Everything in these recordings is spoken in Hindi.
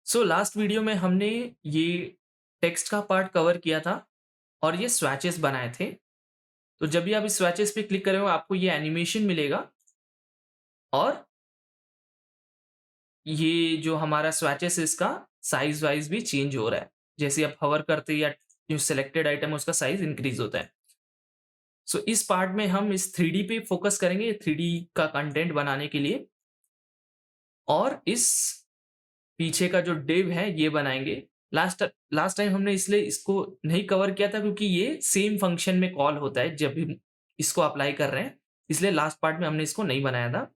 सो लास्ट वीडियो में हमने ये टेक्स्ट का पार्ट कवर किया था और ये स्वैचेस बनाए थे। तो जब भी आप इस स्वैचेस पे क्लिक करेंगे आपको ये एनिमेशन मिलेगा और ये जो हमारा स्वैचेस है इसका साइज वाइज भी चेंज हो रहा है। जैसे आप हवर करते हैं या जो सिलेक्टेड आइटम है उसका साइज इंक्रीज होता है। सो इस पार्ट में हम इस 3D पे फोकस करेंगे 3D का कंटेंट बनाने के लिए और इस पीछे का जो डिव है ये बनाएँगे। लास्ट लास्ट टाइम हमने इसलिए इसको नहीं कवर किया था क्योंकि ये सेम फंक्शन में कॉल होता है जब भी इसको अप्लाई कर रहे हैं, इसलिए लास्ट पार्ट में हमने इसको नहीं बनाया था।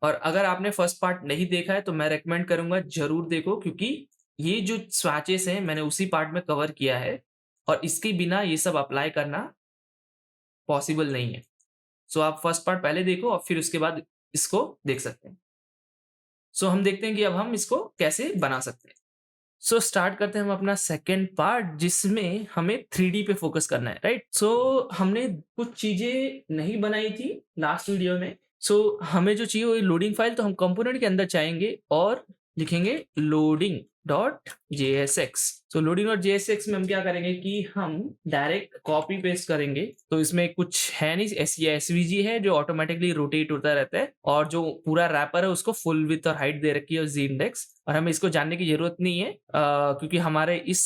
और अगर आपने फर्स्ट पार्ट नहीं देखा है तो मैं रिकमेंड करूँगा ज़रूर देखो क्योंकि ये जो स्वैचेस हैं मैंने उसी पार्ट में कवर किया है और इसके बिना ये सब अप्लाई करना पॉसिबल नहीं है। सो आप फर्स्ट पार्ट पहले देखो और फिर उसके बाद इसको देख सकते हैं। सो हम देखते हैं कि अब हम इसको कैसे बना सकते हैं। सो स्टार्ट करते हैं हम अपना सेकंड पार्ट जिसमें हमें 3D पे फोकस करना है, राइट? सो हमने कुछ चीजें नहीं बनाई थी लास्ट वीडियो में। सो हमें जो चाहिए वो लोडिंग फाइल, तो हम कंपोनेंट के अंदर जाएंगे और लिखेंगे लोडिंग डॉट JSX। सो लोडिंग डॉट JSX में हम क्या करेंगे कि हम डायरेक्ट कॉपी पेस्ट करेंगे। तो इसमें कुछ है नहीं, SVG है जो ऑटोमेटिकली रोटेट होता रहता है और जो पूरा रैपर है उसको फुल विड्थ और हाइट दे रखी है Z इंडेक्स, और हमें इसको जानने की जरूरत नहीं है क्योंकि हमारे इस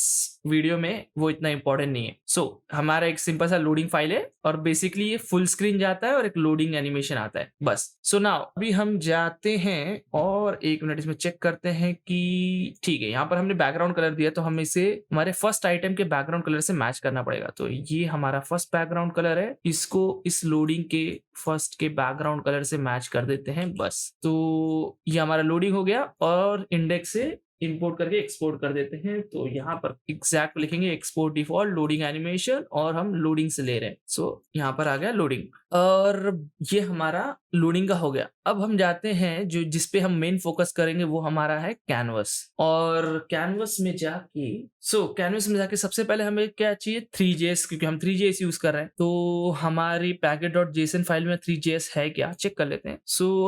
वीडियो में वो इतना इंपॉर्टेंट नहीं है। सो हमारा एक सिंपल सा लोडिंग फाइल है और बेसिकली ये फुल स्क्रीन जाता है और एक लोडिंग एनिमेशन आता है बस। सो नाउ अभी हम जाते हैं और एक मिनट इसमें चेक करते हैं कि ठीक है, यहाँ पर हमने बैकग्राउंड कलर दिया तो हमें इसे हमारे फर्स्ट आइटम के बैकग्राउंड कलर से मैच करना पड़ेगा। तो ये हमारा फर्स्ट बैकग्राउंड कलर है, इसको इस लोडिंग के फर्स्ट के बैकग्राउंड कलर से मैच कर देते हैं बस। तो ये हमारा लोडिंग हो गया और इंडेक्स से इंपोर्ट करके एक्सपोर्ट कर देते हैं। तो यहाँ पर एग्जैक्ट लिखेंगे एक्सपोर्ट डिफॉल्ट लोडिंग एनिमेशन और हम लोडिंग से ले रहे हैं। सो यहाँ पर आ गया लोडिंग और ये हमारा लोडिंग का हो गया। अब हम जाते हैं जो जिसपे हम मेन फोकस करेंगे वो हमारा है कैनवस। और कैनवस में जाके कैनवस में जाके सबसे पहले हमें क्या चाहिए 3JS, क्योंकि हम 3JS यूज कर रहे हैं। तो हमारी package.json फाइल में 3JS है क्या चेक कर लेते हैं।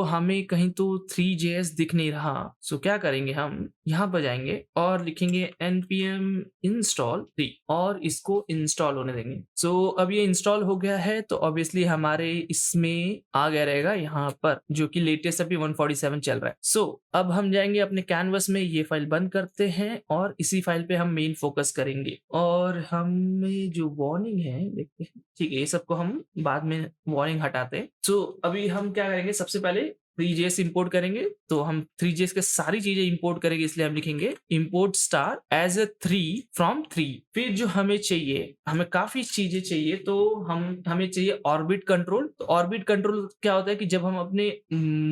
हमें कहीं तो 3JS दिख नहीं रहा। क्या करेंगे, हम यहाँ पर जाएंगे और लिखेंगे npm install 3 और इसको इंस्टॉल होने देंगे। अब ये इंस्टॉल हो गया है तो ऑब्वियसली हमारे इसमें आ गया रहेगा यहाँ पर, जो कि लेटेस्ट अभी 147 चल रहा है। अब हम जाएंगे अपने कैनवस में, ये फाइल बंद करते हैं और इसी फाइल पे हम मेन फोकस करेंगे। और हमें जो वार्निंग है देखते हैं, ठीक है, ये सबको हम बाद में वार्निंग हटाते हैं। अभी हम क्या करेंगे, सबसे पहले 3JS इंपोर्ट करेंगे। तो हम 3JS के सारी चीजें इंपोर्ट करेंगे, इसलिए हम लिखेंगे import star as a 3 from 3। फिर जो हमें चाहिए, हमें काफी चीजें चाहिए, तो हमें चाहिए ऑर्बिट कंट्रोल। तो ऑर्बिट कंट्रोल क्या होता है कि जब हम अपने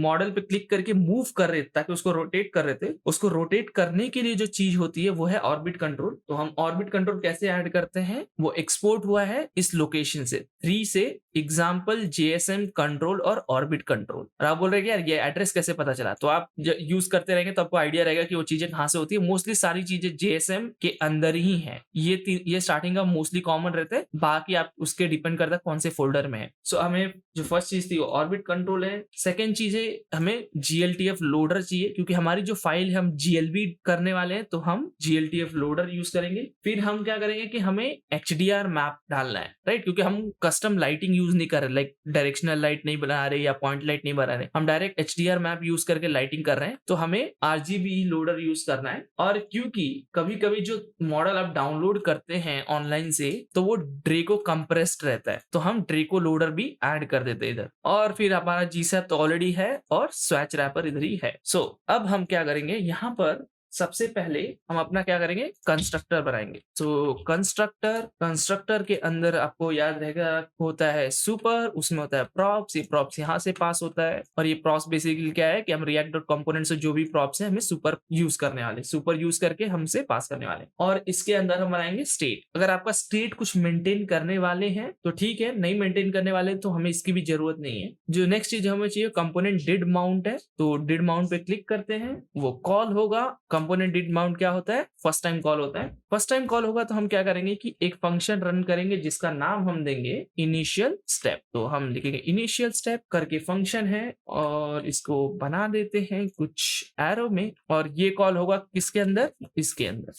मॉडल पे क्लिक करके मूव कर रहे थे ताकि उसको रोटेट कर रहे थे, उसको रोटेट करने के लिए जो चीज होती है वो है ऑर्बिट कंट्रोल। तो हम ऑर्बिट कंट्रोल कैसे ऐड करते हैं, वो एक्सपोर्ट हुआ है इस लोकेशन से 3 से एग्जाम्पल JSM कंट्रोल और ऑर्बिट कंट्रोल। और आप बोल रहे हैं कि यार ये एड्रेस कैसे पता चला, तो आप यूज करते रहेंगे तो आपको आइडिया रहेगा कि वो चीजें कहाँ से होती है। मोस्टली सारी चीजें JSM के अंदर ही है। ये स्टार्टिंग का मोस्टली कॉमन रहता है, बाकी आप उसके डिपेंड करता है कौन से फोल्डर में है। हमें जो फर्स्ट चीज थी वो ऑर्बिट कंट्रोल है। सेकेंड चीज है हमें GLTF लोडर चाहिए, क्योंकि हमारी जो फाइल है हम GLB करने वाले हैं तो हम GLTF लोडर यूज करेंगे। फिर हम क्या करेंगे कि हमें HDR मैप डालना है, राइट, क्योंकि हम कस्टम लाइटिंग यूज नहीं कर रहे, लाइक डायरेक्शनल लाइट नहीं बना रहे या पॉइंट लाइट नहीं बना रहे, हम डायरेक्ट HDR मैप यूज करके लाइटिंग कर रहे हैं। तो हमें RGB लोडर यूज करना है। और क्योंकि कभी कभी जो मॉडल आप डाउनलोड करते हैं ऑनलाइन से तो वो ड्रेको कंप्रेस्ड रहता है, तो हम ड्रेको लोडर भी ऐड कर देते हैं इधर। और फिर हमारा GSAP तो ऑलरेडी है और स्वैच रैपर इधर ही है। अब हम क्या करेंगे, यहाँ पर सबसे पहले हम अपना क्या करेंगे, कंस्ट्रक्टर बनाएंगे। कंस्ट्रक्टर के अंदर आपको याद रहेगा होता है सुपर, उसमें होता है प्रॉप्स, ये प्रॉप्स यहाँ से पास होता है। और ये प्रॉप्स बेसिकली क्या है कि हम रिएक्ट डॉट कंपोनेंट से जो भी प्रॉप्स है हमें सुपर यूज करने वाले, सुपर यूज करके हमसे पास करने वाले। और इसके अंदर हम बनाएंगे स्टेट। अगर आपका स्टेट कुछ मेंटेन करने वाले हैं तो ठीक है, नहीं मेंटेन करने वाले तो हमें इसकी भी जरूरत नहीं है। जो नेक्स्ट चीज हमें चाहिए कंपोनेंट डिड माउंट है, तो डिड माउंट पे क्लिक करते हैं, वो कॉल होगा कंपोनेंट डिड माउंट क्या होता है, फर्स्ट टाइम कॉल होता है। फर्स्ट टाइम कॉल होगा तो हम क्या करेंगे कि एक फंक्शन रन करेंगे जिसका नाम हम देंगे इनिशियल स्टेप। तो हम लिखेंगे इनिशियल स्टेप करके फंक्शन है और इसको बना देते हैं कुछ एरो में, और ये कॉल होगा किसके अंदर, इसके अंदर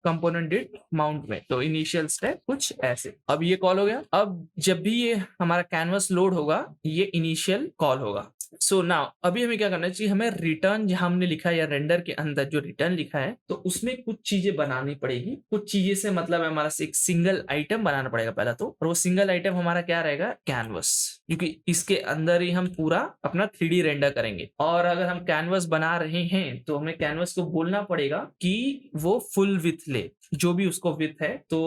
कंपोनेंट डिड माउंट में। तो इनिशियल स्टेप कुछ ऐसे। अब ये कॉल हो गया। अब जब भी ये हमारा कैनवस लोड होगा ये इनिशियल कॉल होगा। सो नाउ अभी हमें क्या करना चाहिए, हमें रिटर्न जहां हमने लिखा है या रेंडर के अंदर जो रिटर्न लिखा है तो उसमें कुछ चीजें बनानी पड़ेगी। कुछ चीजें से मतलब हमारा एक सिंगल आइटम बनाना पड़ेगा पहला तो, और वो सिंगल आइटम हमारा क्या रहेगा, कैनवस, क्योंकि इसके अंदर ही हम पूरा अपना 3D रेंडर करेंगे। और अगर हम कैनवस बना रहे हैं तो हमें कैनवस को बोलना पड़ेगा कि वो फुल विथ ले, जो भी उसको विथ है। तो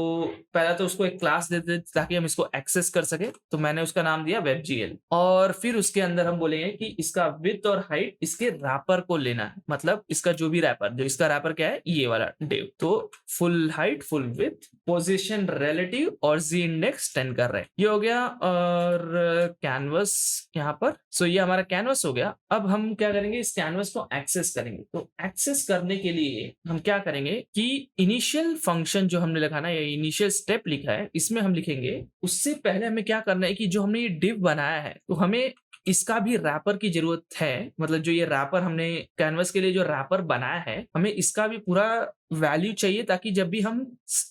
पहला तो उसको एक क्लास देते ताकि हम इसको एक्सेस कर सके, तो मैंने उसका नाम दिया WebGL। और फिर उसके अंदर हम बोलेंगे कि इसका विथ और हाइट इसके रैपर को लेना है, मतलब इसका जो भी रैपर, जो इसका रैपर क्या है ये वाला डिव। तो full height, full with, position relative और z इंडेक्स 10 कर रहे हैं, ये हो गया। और कैनवस यहाँ पर, सो ये हमारा कैनवस हो गया। अब हम क्या करेंगे, इस कैनवस को एक्सेस करेंगे। तो एक्सेस करने के लिए हम क्या करेंगे कि इनिशियल फंक्शन जो हमने लिखा ना, या इनिशियल स्टेप लिखा है, इसमें हम लिखेंगे उससे पहले हमें क्या करना है कि जो हमने ये डिव बनाया है तो हमें इसका भी रैपर की जरूरत है। मतलब जो ये रैपर हमने कैनवस के लिए जो रैपर बनाया है, हमें इसका भी पूरा वैल्यू चाहिए, ताकि जब भी हम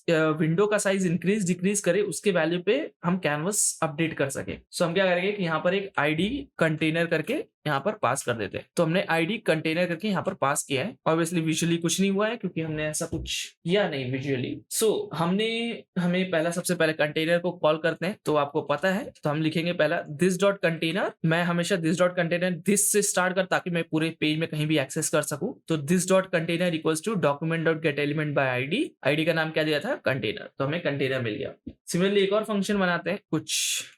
विंडो का साइज इंक्रीज डिक्रीज करें उसके वैल्यू पे हम कैनवस अपडेट कर सके। सो हम क्या करेंगे कि यहाँ पर एक आईडी कंटेनर करके यहाँ पर पास कर देते हैं। तो हमने आईडी कंटेनर करके यहाँ पर पास किया है। ऑब्वियसली विजुअली कुछ नहीं हुआ है क्योंकि हमने ऐसा कुछ किया नहीं विजुअली। सो हमें पहला सबसे पहले कंटेनर को कॉल करते हैं, तो आपको पता है। तो हम लिखेंगे पहला दिस डॉट कंटेनर। मैं हमेशा दिस डॉट कंटेनर दिस से स्टार्ट कर, ताकि मैं पूरे पेज में कहीं भी एक्सेस कर सकूं। तो this dot container equals to document dot get element by ID. ID का नाम क्या दिया था, कंटेनर, तो हमें कंटेनर मिल गया। सिमिलरली एक और फंक्शन बनाते हैं, कुछ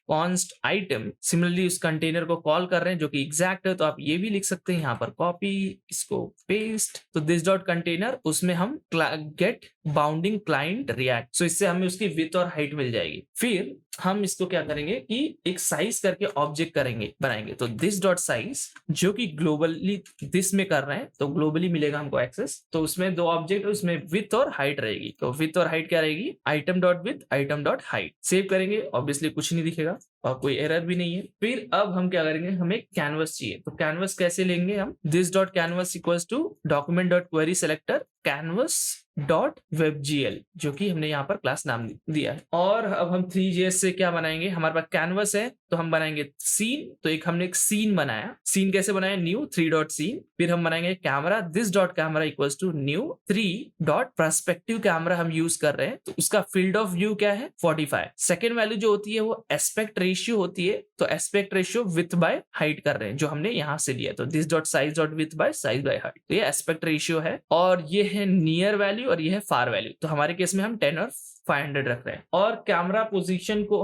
कॉन्स्ट आइटम। सिमिलरली उस कंटेनर को कॉल कर रहे हैं जो कि एग्जैक्ट है, तो आप ये भी लिख सकते हैं यहाँ पर कॉपी, इसको पेस्ट। तो दिस डॉट कंटेनर, उसमें हम गेट बाउंडिंग क्लाइंट रिएक्ट। सो इससे हमें उसकी विड्थ और हाइट मिल जाएगी। फिर हम इसको क्या करेंगे कि एक साइज करके ऑब्जेक्ट बनाएंगे। तो दिस डॉट साइज, जो कि ग्लोबली दिस में कर रहे हैं तो ग्लोबली मिलेगा हमको एक्सेस। तो उसमें दो ऑब्जेक्ट, उसमें विड्थ और हाइट रहेगी। तो विड्थ और हाइट क्या रहेगी, item dot width, item dot height. Save करेंगे, ऑब्वियसली कुछ नहीं दिखेगा और कोई एरर भी नहीं है। फिर अब हम क्या करेंगे, हमें कैनवस चाहिए। तो कैनवस कैसे लेंगे हम, this dot canvas equals to document dot query selector canvas dot WebGL, जो कि हमने यहाँ पर क्लास नाम दिया है। और अब हम 3JS से क्या बनाएंगे, हमारे पास कैनवस है तो हम बनाएंगे सीन। तो हमने एक सीन बनाया। सीन कैसे बनाया, न्यू 3 डॉट सीन। फिर हम बनाएंगे camera, this dot camera equals to new 3 dot perspective camera हम यूज कर रहे हैं। तो उसका फील्ड ऑफ व्यू क्या है, 45। सेकेंड वैल्यू जो होती है वो एस्पेक्ट रेशियो होती है। तो aspect ratio with by height कर रहे हैं, जो हमने यहाँ से लिया। तो this dot size dot with bye size by height, तो ये एस्पेक्ट रेशियो है। और ये है नियर वैल्यू और ये है फार वैल्यू। तो हमारे केस में हम 10 और 500 रख रहे हैं। और कैमरा पोजीशन को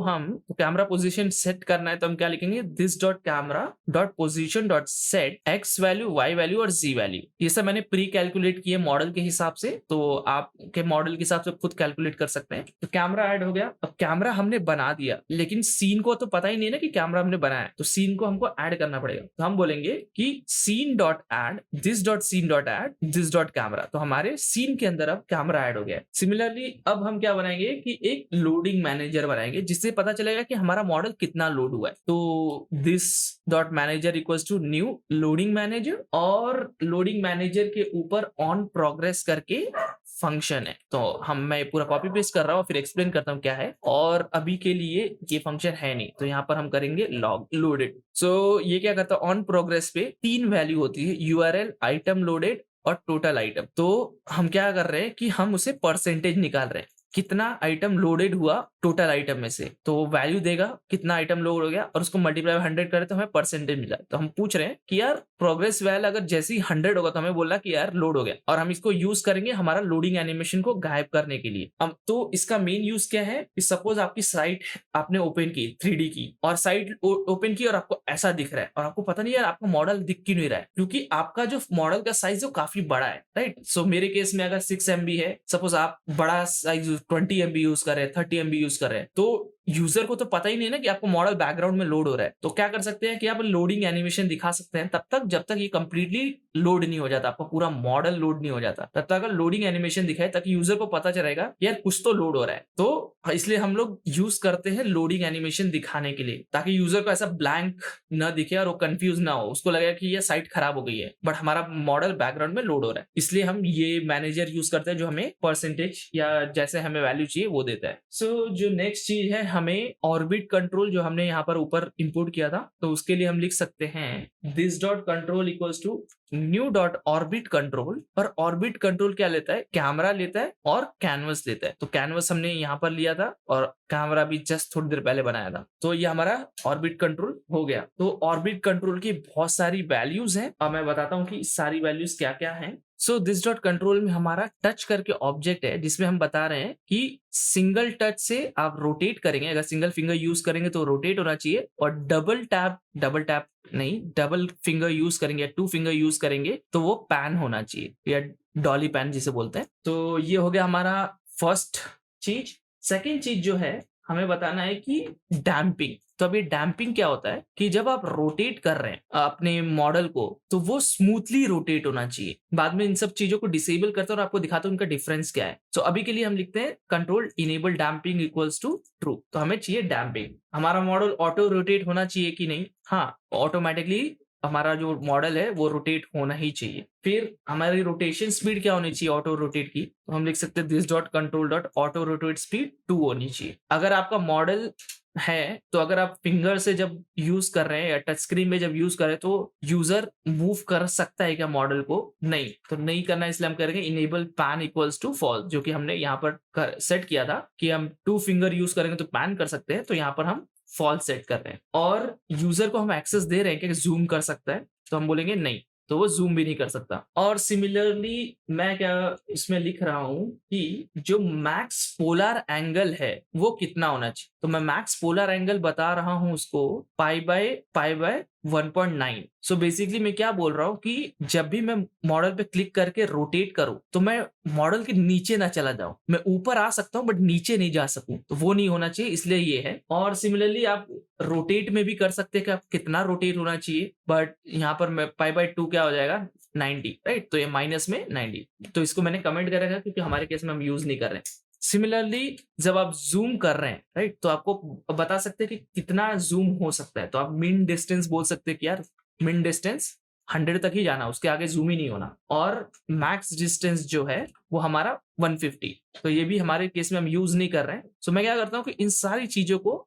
कैमरा पोजीशन सेट करना है, तो हम क्या लिखेंगे, this dot camera dot position dot set X value, Y value और जी वैल्यू। ये सब मैंने प्री कैलकुलेट किए मॉडल के हिसाब से, तो आपके मॉडल के हिसाब से खुद कैलकुलेट कर सकते हैं। तो कैमरा ऐड हो गया। अब कैमरा हमने बना दिया, लेकिन सीन को तो पता ही नहीं ना कि कैमरा हमने बनाया है, तो सीन को हमको ऐड करना पड़ेगा। तो हम बोलेंगे कि scene dot add this dot scene dot add this dot camera. तो हमारे सीन के अंदर अब कैमरा ऐड हो गया। सिमिलरली अब हम क्या बनाएंगे कि एक लोडिंग मैनेजर बनाएंगे, जिससे पता चलेगा कि हमारा मॉडल कितना लोड हुआ है। तो this dot manager equals to new loading manager, और लोडिंग मैनेजर के ऊपर ऑन प्रोग्रेस करके फंक्शन है। तो मैं पूरा कॉपी पेस्ट कर रहा हूँ, फिर एक्सप्लेन करता हूँ क्या है। और अभी के लिए ये फंक्शन है नहीं, तो यहाँ पर हम करेंगे लॉग लोडेड। सो ये क्या करता है, ऑन प्रोग्रेस पे 3 वैल्यू होती है, URL, आइटम लोडेड और टोटल आइटम। तो हम क्या कर रहे हैं कि हम उसे परसेंटेज निकाल रहे हैं, कितना आइटम लोडेड हुआ टोटल आइटम में से। तो वैल्यू देगा कितना आइटम लोड हो गया, और उसको मल्टीप्लाई बाय 100 करें तो हमें परसेंटेज मिला। तो हम पूछ रहे हैं कि यार प्रोग्रेस वैल्यू अगर जैसी 100 होगा तो हमें बोलना कि यार लोड हो गया, और हम इसको यूज करेंगे हमारा लोडिंग एनिमेशन को गायब करने के लिए। अब तो इसका मेन यूज क्या है कि सपोज आपकी साइट आपने ओपन की 3D की, और साइट ओपन की और आपको ऐसा दिख रहा है, और आपको पता नहीं यार आपका मॉडल दिख क्यों नहीं रहा है, क्योंकि आपका जो मॉडल का साइज वो काफी बड़ा है, राइट। सो मेरे केस में अगर 6 MB है, सपोज आप बड़ा साइज यूज 20 MB यूज कर रहे हैं, 30 MB यूज कर रहे हैं, तो यूजर को तो पता ही नहीं ना कि आपको मॉडल बैकग्राउंड में लोड हो रहा है। तो क्या कर सकते हैं कि आप लोडिंग एनिमेशन दिखा सकते हैं तब तक जब तक ये कंप्लीटली लोड नहीं हो जाता, आपका पूरा मॉडल लोड नहीं हो जाता, तब तक अगर लोडिंग एनिमेशन दिखाए ताकि यूजर को पता चलेगा यार कुछ तो लोड हो रहा है। तो इसलिए हम लोग यूज करते हैं लोडिंग एनिमेशन दिखाने के लिए, ताकि यूजर को ऐसा ब्लैंक ना दिखे और वो कंफ्यूज ना हो, उसको लगेगा कि ये साइट खराब हो गई है बट हमारा मॉडल बैकग्राउंड में लोड हो रहा है। इसलिए हम ये मैनेजर यूज करते हैं जो हमें परसेंटेज या जैसे हमें वैल्यू चाहिए वो देता है। सो जो नेक्स्ट चीज है, हमें ऑर्बिट कंट्रोल जो हमने यहाँ पर ऊपर इंपोर्ट किया था, तो उसके लिए हम लिख सकते हैं this dot control equals to new dot orbit control. और ऑर्बिट कंट्रोल क्या लेता है, कैमरा लेता है और कैनवस लेता है। तो कैनवस हमने यहाँ पर लिया था और कैमरा भी जस्ट थोड़ी देर पहले बनाया था, तो ये हमारा ऑर्बिट कंट्रोल हो गया। तो ऑर्बिट कंट्रोल की बहुत सारी वैल्यूज हैं और मैं बताता हूँ कि सारी वैल्यूज क्या क्या हैं। सो दिस डॉट कंट्रोल में हमारा टच करके ऑब्जेक्ट है जिसमें हम बता रहे हैं कि सिंगल टच से आप रोटेट करेंगे, अगर सिंगल फिंगर यूज करेंगे तो रोटेट होना चाहिए, और डबल टैप नहीं, डबल फिंगर यूज करेंगे या 2 फिंगर यूज करेंगे तो वो पैन होना चाहिए, या डॉली पैन जिसे बोलते हैं। तो ये हो गया हमारा फर्स्ट चीज। सेकेंड चीज जो है हमें बताना है कि डैम्पिंग। तो अभी डैम्पिंग क्या होता है कि जब आप रोटेट कर रहे हैं अपने मॉडल को तो वो स्मूथली रोटेट होना चाहिए। बाद में इन सब चीजों को डिसेबल करते हैं और आपको दिखाता हूं उनका डिफरेंस क्या है। तो अभी के लिए हम लिखते हैं control enable damping equals to true. तो हमें चाहिए डैम्पिंग। हमारा मॉडल ऑटो रोटेट होना चाहिए कि नहीं, हाँ ऑटोमेटिकली हमारा जो मॉडल है वो रोटेट होना ही चाहिए। फिर हमारी रोटेशन स्पीड क्या होनी चाहिए ऑटो रोटेट की, तो हम लिख सकते हैं this dot control dot auto rotate speed 2 होनी चाहिए। अगर आपका मॉडल है तो अगर आप फिंगर से जब यूज कर रहे हैं या टच स्क्रीन में जब यूज कर रहे हैं तो यूजर मूव कर सकता है क्या मॉडल को, नहीं, तो नहीं करना, इसलिए हम करेंगे enable pan equals to false, जो कि हमने यहाँ पर सेट किया था कि हम 2 फिंगर यूज करेंगे तो पैन कर सकते हैं, तो यहाँ पर हम फॉल्स सेट कर रहे हैं। और यूजर को हम एक्सेस दे रहे हैं कि जूम कर सकता है, तो हम बोलेंगे नहीं, तो वो जूम भी नहीं कर सकता। और सिमिलरली मैं क्या इसमें लिख रहा हूं कि जो मैक्स पोलर एंगल है वो कितना होना चाहिए, तो मैं मैक्स पोलर एंगल बता रहा हूं उसको पाई बाय 1.9। सो बेसिकली मैं क्या बोल रहा हूँ कि जब भी मैं मॉडल पे क्लिक करके रोटेट करूं तो मैं मॉडल के नीचे ना चला जाऊं, मैं ऊपर आ सकता हूं बट नीचे नहीं जा सकूं, तो वो नहीं होना चाहिए, इसलिए ये है। और सिमिलरली आप रोटेट में भी कर सकते हैं कि आप कितना रोटेट होना चाहिए, बट यहाँ पर मैं पाई बाय 2 क्या हो जाएगा 90, राइट, तो ये माइनस में 90, तो इसको मैंने कमेंट करा है क्योंकि हमारे केस में हम यूज नहीं कर रहे हैं। सिमिलरली जब आप जूम कर रहे हैं, राइट, तो आपको बता सकते हैं कि कितना जूम हो सकता है, तो आप मिन डिस्टेंस बोल सकते हैं कि यार मिन डिस्टेंस 100 तक ही जाना, उसके आगे जूम ही नहीं होना। और मैक्स डिस्टेंस जो है वो हमारा 150, तो ये भी हमारे केस में हम यूज नहीं कर रहे हैं। सो मैं क्या करता हूँ कि इन सारी चीजों को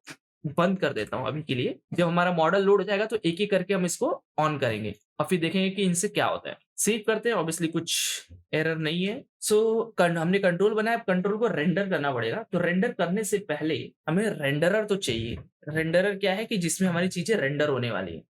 बंद कर देता हूँ अभी के लिए। जब हमारा मॉडल लोड हो जाएगा तो एक एक करके हम इसको ऑन करेंगे और फिर देखेंगे कि इनसे क्या होता है। सेव करते हैं, ऑब्वियसली कुछ एरर नहीं है। सो हमने कंट्रोल बनाया, अब कंट्रोल को रेंडर करना पड़ेगा। तो रेंडर करने से पहले हमें रेंडरर तो चाहिए। रेंडरर क्या है कि जिसमें हमारी चीजें रेंडर होने वाली है।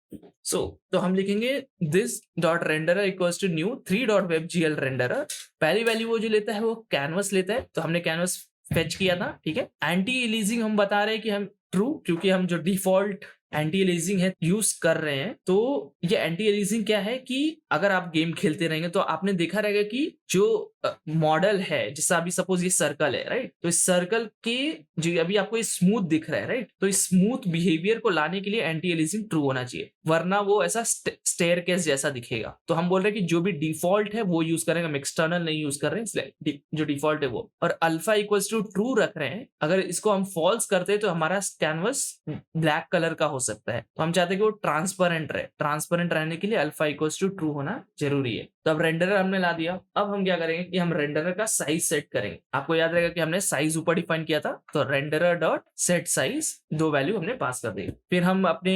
तो हम लिखेंगे this dot renderer equals to new 3 dot WebGL renderer. पहली वैल्यू वो जो लेता है वो कैनवस लेता है, तो हमने कैनवस फेच किया था, ठीक है। एंटी एलिजिंग हम बता रहे हैं कि हम ट्रू, क्योंकि हम जो डिफॉल्ट एंटी एलिजिंग है यूज कर रहे हैं। तो ये एंटी एलिजिंग क्या है कि अगर आप गेम खेलते रहेंगे तो आपने देखा रहेगा कि जो मॉडल है, जैसा अभी सपोज ये सर्कल है, राइट, तो इस सर्कल के जो अभी आपको ये स्मूथ दिख रहा है, राइट, तो इस स्मूथ बिहेवियर को लाने के लिए एंटी एलिजिंग ट्रू होना चाहिए, वरना वो ऐसा स्टेयरकेस जैसा दिखेगा। तो हम बोल रहे हैं कि जो भी डिफॉल्ट है वो यूज करेंगे, हम एक्सटर्नल नहीं यूज कर रहे हैं, इसलिए जो डिफॉल्ट है वो। और अल्फा इक्वल्स टू ट्रू रख रहे हैं। अगर इसको हम फॉल्स करते हैं तो हमारा कैनवस ब्लैक कलर का हो सकता है, तो हम चाहते हैं कि वो ट्रांसपेरेंट रहे। ट्रांसपेरेंट रहने के लिए अल्फा इक्वल्स टू ट्रू होना जरूरी है। तो अब रेंडरर हमने ला दिया। अब हम क्या करेंगे कि हम रेंडरर का साइज सेट करेंगे। आपको याद रहेगा कि हमने साइज ऊपर डिफाइन किया था, तो renderer dot set size 2 value हमने पास कर दी। फिर हम अपने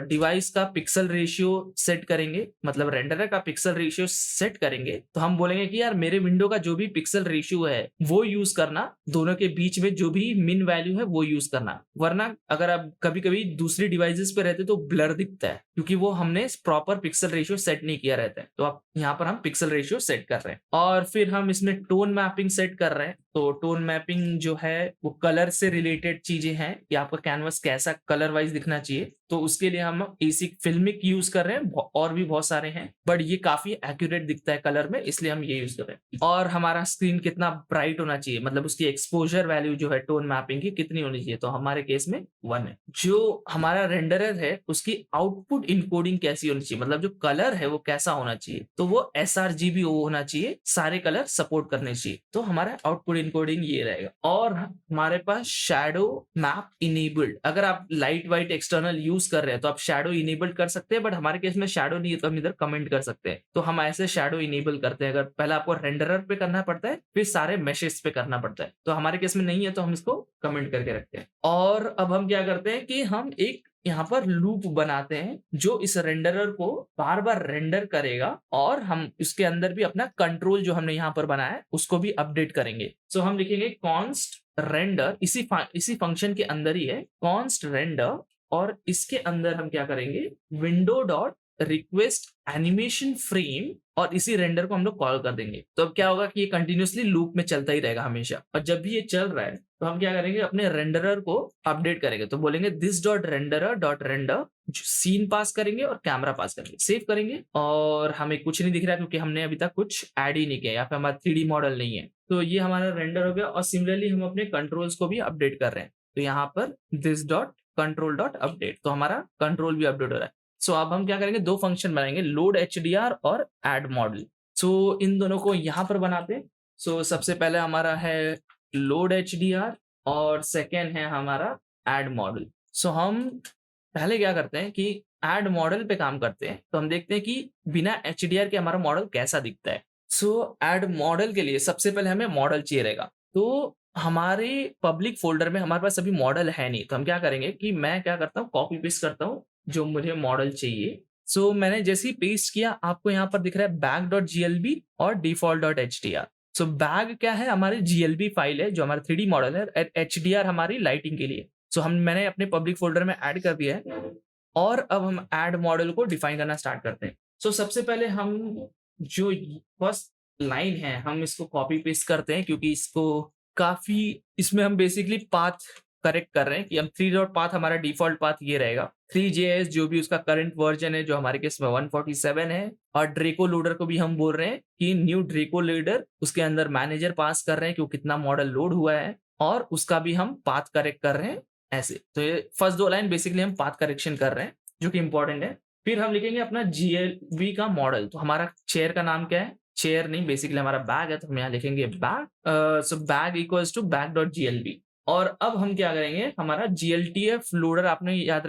डिवाइस का पिक्सल रेशियो सेट करेंगे, मतलब रेंडरर का पिक्सल रेशियो सेट करेंगे। तो हम बोलेंगे कि यार मेरे विंडो का जो भी पिक्सल रेशियो है वो यूज करना, दोनों के बीच में जो भी मिन वैल्यू है वो यूज करना, वरना अगर आप कभी कभी दूसरी डिवाइसेस पे रहते तो ब्लर दिखता है, क्योंकि वो हमने प्रॉपर पिक्सल रेशियो सेट नहीं किया रहता है। तो आप यहाँ पर हम पिक्सल रेशियो सेट कर रहे हैं। और फिर हम इसमें टोन मैपिंग सेट कर रहे हैं। तो टोन मैपिंग जो है वो कलर से रिलेटेड चीजें हैं कि आपका कैनवस कैसा कलर वाइज दिखना चाहिए, तो उसके लिए हम एसिक फिल्मिक यूज कर रहे हैं, और भी बहुत सारे हैं, बट ये काफी एक्यूरेट दिखता है कलर में, इसलिए हम ये यूज कर रहे हैं। और हमारा स्क्रीन कितना ब्राइट होना चाहिए, मतलब उसकी एक्सपोजर वैल्यू जो है टोन मैपिंग की कितनी होनी चाहिए, तो हमारे केस में 1 है। जो हमारा रेंडरर है उसकी आउटपुट इनकोडिंग कैसी होनी चाहिए, मतलब जो कलर है वो कैसा होना चाहिए, तो वो sRGB होना चाहिए, सारे कलर सपोर्ट करने चाहिए, तो हमारा आउटपुट इनकोडिंग ये रहेगा। और हमारे पास शैडो मैप इनेबल्ड, अगर आप लाइट वाइट एक्सटर्नल यूज कर रहे हैं तो आप शैडो इनेबल्ड कर सकते हैं, बट हमारे केस में शैडो नहीं है तो हम इधर कमेंट कर सकते हैं, तो हम ऐसे शैडो इनेबल करते हैं। अगर पहले आपको रेंडरर पे करना पड़ता है, फिर सारे मैशेस पे करना पड़ता है, तो हमारे केस में नहीं है तो हम इसको कमेंट करके रखते हैं। और अब हम क्या करते हैं कि हम एक यहाँ पर लूप बनाते हैं जो इस रेंडरर को बार बार रेंडर करेगा, और हम इसके अंदर भी अपना कंट्रोल जो हमने यहाँ पर बनाया है उसको भी अपडेट करेंगे। सो हम लिखेंगे कॉन्स्ट रेंडर, इसी फंक्शन के अंदर ही है कॉन्स्ट रेंडर, और इसके अंदर हम क्या करेंगे window dot request animation frame, और इसी रेंडर को हम लोग कॉल कर देंगे। तो अब क्या होगा कि ये कंटिन्यूअसली लूप में चलता ही रहेगा हमेशा, और जब भी ये चल रहा है तो हम क्या करेंगे अपने रेंडरर को अपडेट करेंगे, तो बोलेंगे this dot renderer dot render, scene pass करेंगे और कैमरा पास करेंगे, सेव करेंगे, और हमें कुछ नहीं दिख रहा है क्योंकि हमने अभी तक कुछ ऐड ही नहीं किया, यहाँ पे हमारा 3D मॉडल नहीं है, तो ये हमारा रेंडर हो गया। और सिमिलरली हम अपने कंट्रोल्स को भी अपडेट कर रहे हैं, तो यहाँ पर this dot control dot update, तो हमारा कंट्रोल भी अपडेट हो रहा है। सो अब हम क्या करेंगे, 2 फंक्शन बनाएंगे, लोड HDR और एड मॉडल। सो इन दोनों को यहाँ पर बनाते हैं। सो सबसे पहले हमारा है लोड HDR और सेकेंड है हमारा एड मॉडल। सो हम पहले क्या करते हैं कि एड मॉडल पे काम करते हैं, तो हम देखते हैं कि बिना HDR के हमारा मॉडल कैसा दिखता है। सो एड मॉडल के लिए सबसे पहले हमें मॉडल चाहिए रहेगा, तो हमारे पब्लिक फोल्डर में हमारे पास अभी मॉडल है नहीं, तो हम क्या करेंगे कि मैं क्या करता हूँ कॉपी पेस्ट करता हूँ जो मुझे मॉडल चाहिए। सो मैंने जैसे ही पेस्ट किया आपको यहाँ पर दिख रहा है bag.glb और default.hdr। सो बैग क्या है, हमारी GLB फाइल है जो हमारा 3D मॉडल है, HDR हमारी लाइटिंग के लिए। सो मैंने अपने पब्लिक फोल्डर में ऐड कर दिया है, और अब हम ऐड मॉडल को डिफाइन करना स्टार्ट करते हैं। सो सबसे पहले हम जो फर्स्ट लाइन है हम इसको कॉपी पेस्ट करते हैं, क्योंकि इसको काफी इसमें हम बेसिकली पाथ करेक्ट कर रहे हैं कि हम 3 डॉट पाथ, हमारा डिफॉल्ट पाथ ये रहेगा 3JS, जो भी उसका करंट वर्जन है जो हमारे केस में 147 है, और ड्रेको लोडर को भी हम बोल रहे हैं कि न्यू ड्रेको लोडर, उसके अंदर मैनेजर पास कर रहे हैं कि वो कितना मॉडल लोड हुआ है, और उसका भी हम पाथ करेक्ट कर रहे हैं ऐसे। तो ये फर्स्ट 2 लाइन बेसिकली हम पाथ करेक्शन कर रहे हैं जो कि इंपॉर्टेंट है। फिर हम लिखेंगे अपना GLB का मॉडल, तो हमारा चेयर का नाम क्या है, चेयर नहीं बेसिकली हमारा बैग है, तो हम यहाँ लिखेंगे bag. So bag equals to bag.glb। और अब हम क्या करेंगे, हमारा GLTF लोडर, आपको याद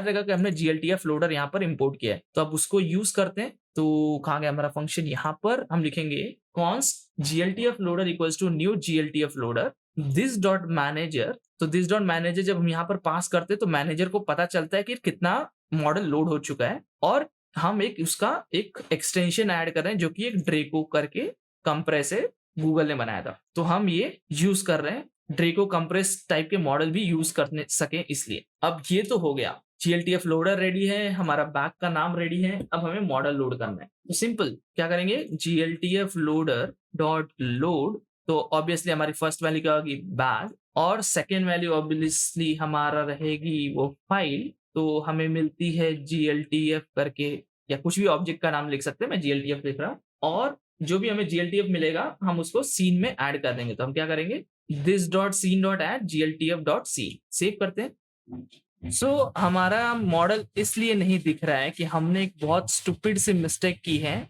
रहेगा कि हमने GLTF लोडर यहाँ पर इंपोर्ट किया है, तो अब उसको यूज करते हैं। तो कहाँ गया हमारा फंक्शन, यहाँ पर हम लिखेंगे const GLTF loader equals to new GLTF loader this dot manager. तो दिस डॉट मैनेजर जब हम यहाँ पर पास करते हैं तो मैनेजर को पता चलता है कि कितना मॉडल लोड हो चुका है, और हम उसका एक एक्सटेंशन ऐड कर रहे हैं जो कि एक ड्रेको करके कंप्रेस है, गूगल ने बनाया था, तो हम ये यूज कर रहे हैं, ड्रेको कंप्रेस टाइप के मॉडल भी यूज करने सके इसलिए। अब ये तो हो गया, GLTF लोडर रेडी है, हमारा बैग का नाम रेडी है, अब हमें मॉडल लोड करना है। तो सिंपल क्या करेंगे, GLTF लोडर डॉट लोड, तो ऑब्वियसली हमारी फर्स्ट वैल्यू क्या होगी बैग, और सेकेंड वैल्यू ऑब्वियसली हमारा रहेगी वो फाइल, तो हमें मिलती है GLTF करके, या कुछ भी ऑब्जेक्ट का नाम लिख सकते हैं, मैं GLTF लिख रहा हूँ, और जो भी हमें GLTF मिलेगा हम उसको सीन में ऐड कर देंगे। तो हम क्या करेंगे, this dot scene dot add GLTF dot scene, save करते हैं। सो हमारा मॉडल इसलिए नहीं दिख रहा है कि हमने एक बहुत स्टूपिड सी मिस्टेक की है,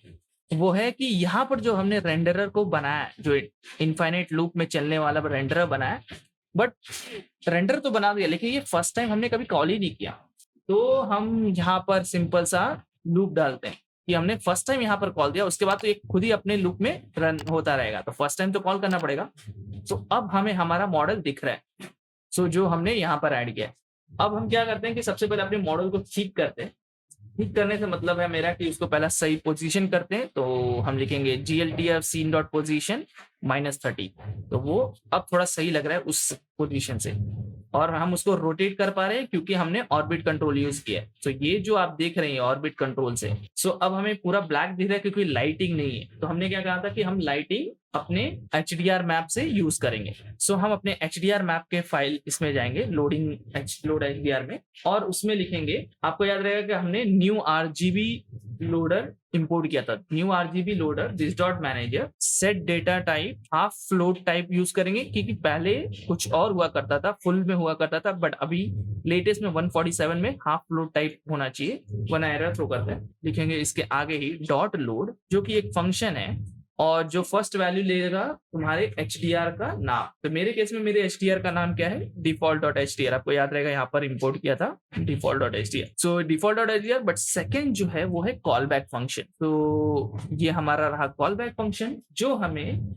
वो है कि यहाँ पर जो हमने रेंडरर को बनाया, जो इनफाइनाइट लूप में चलने वाला रेंडरर बनाया, बट रेंडर तो बना दिया लेकिन ये फर्स्ट टाइम हमने कभी कॉल ही नहीं किया। तो हम यहाँ पर सिंपल सा लूप डालते हैं कि हमने फर्स्ट टाइम यहाँ पर कॉल दिया, उसके बाद तो ये खुद ही अपने लूप में रन होता रहेगा, तो फर्स्ट टाइम तो कॉल करना पड़ेगा। तो अब हमें हमारा मॉडल दिख रहा है, सो जो हमने यहाँ पर ऐड किया है। अब हम क्या करते हैं कि सबसे पहले अपने मॉडल को ठीक करते हैं। ठीक करने से मतलब है मेरा कि उसको पहला सही पोजीशन करते हैं, तो हम लिखेंगे GLTF scene dot position -30, तो वो अब थोड़ा सही लग रहा है उस पोजीशन से। और हम उसको रोटेट कर पा रहे हैं क्योंकि हमने ऑर्बिट कंट्रोल यूज किया है। तो ये जो आप देख रहे हैं ऑर्बिट कंट्रोल से, सो अब हमें पूरा ब्लैक दिख रहा है क्योंकि लाइटिंग नहीं है। तो हमने क्या कहा था कि हम लाइटिंग अपने HDR मैप से यूज करेंगे। सो हम अपने HDR मैप के फाइल इसमें जाएंगे, लोड HDR में, और उसमें लिखेंगे, आपको याद रहेगा कि हमने न्यू RGB लोडर इंपोर्ट किया था। New RGB loader this dot manager set data type half float type use करेंगे, क्योंकि पहले कुछ और हुआ करता था, फुल में हुआ करता था, बट अभी लेटेस्ट में 147 में हाफ फ्लोट टाइप होना चाहिए, वरना एरर थ्रो करते हैं। लिखेंगे इसके आगे ही डॉट लोड, जो कि एक फंक्शन है और जो फर्स्ट वैल्यू लेगा तुम्हारे HDR का नाम। तो मेरे केस में मेरे HDR का नाम क्या है, default.hdr। आपको याद रहेगा यहाँ पर इंपोर्ट किया था default.hdr। So default.hdr, but second जो है वो है कॉल बैक फंक्शन। तो ये हमारा रहा कॉल बैक फंक्शन जो हमें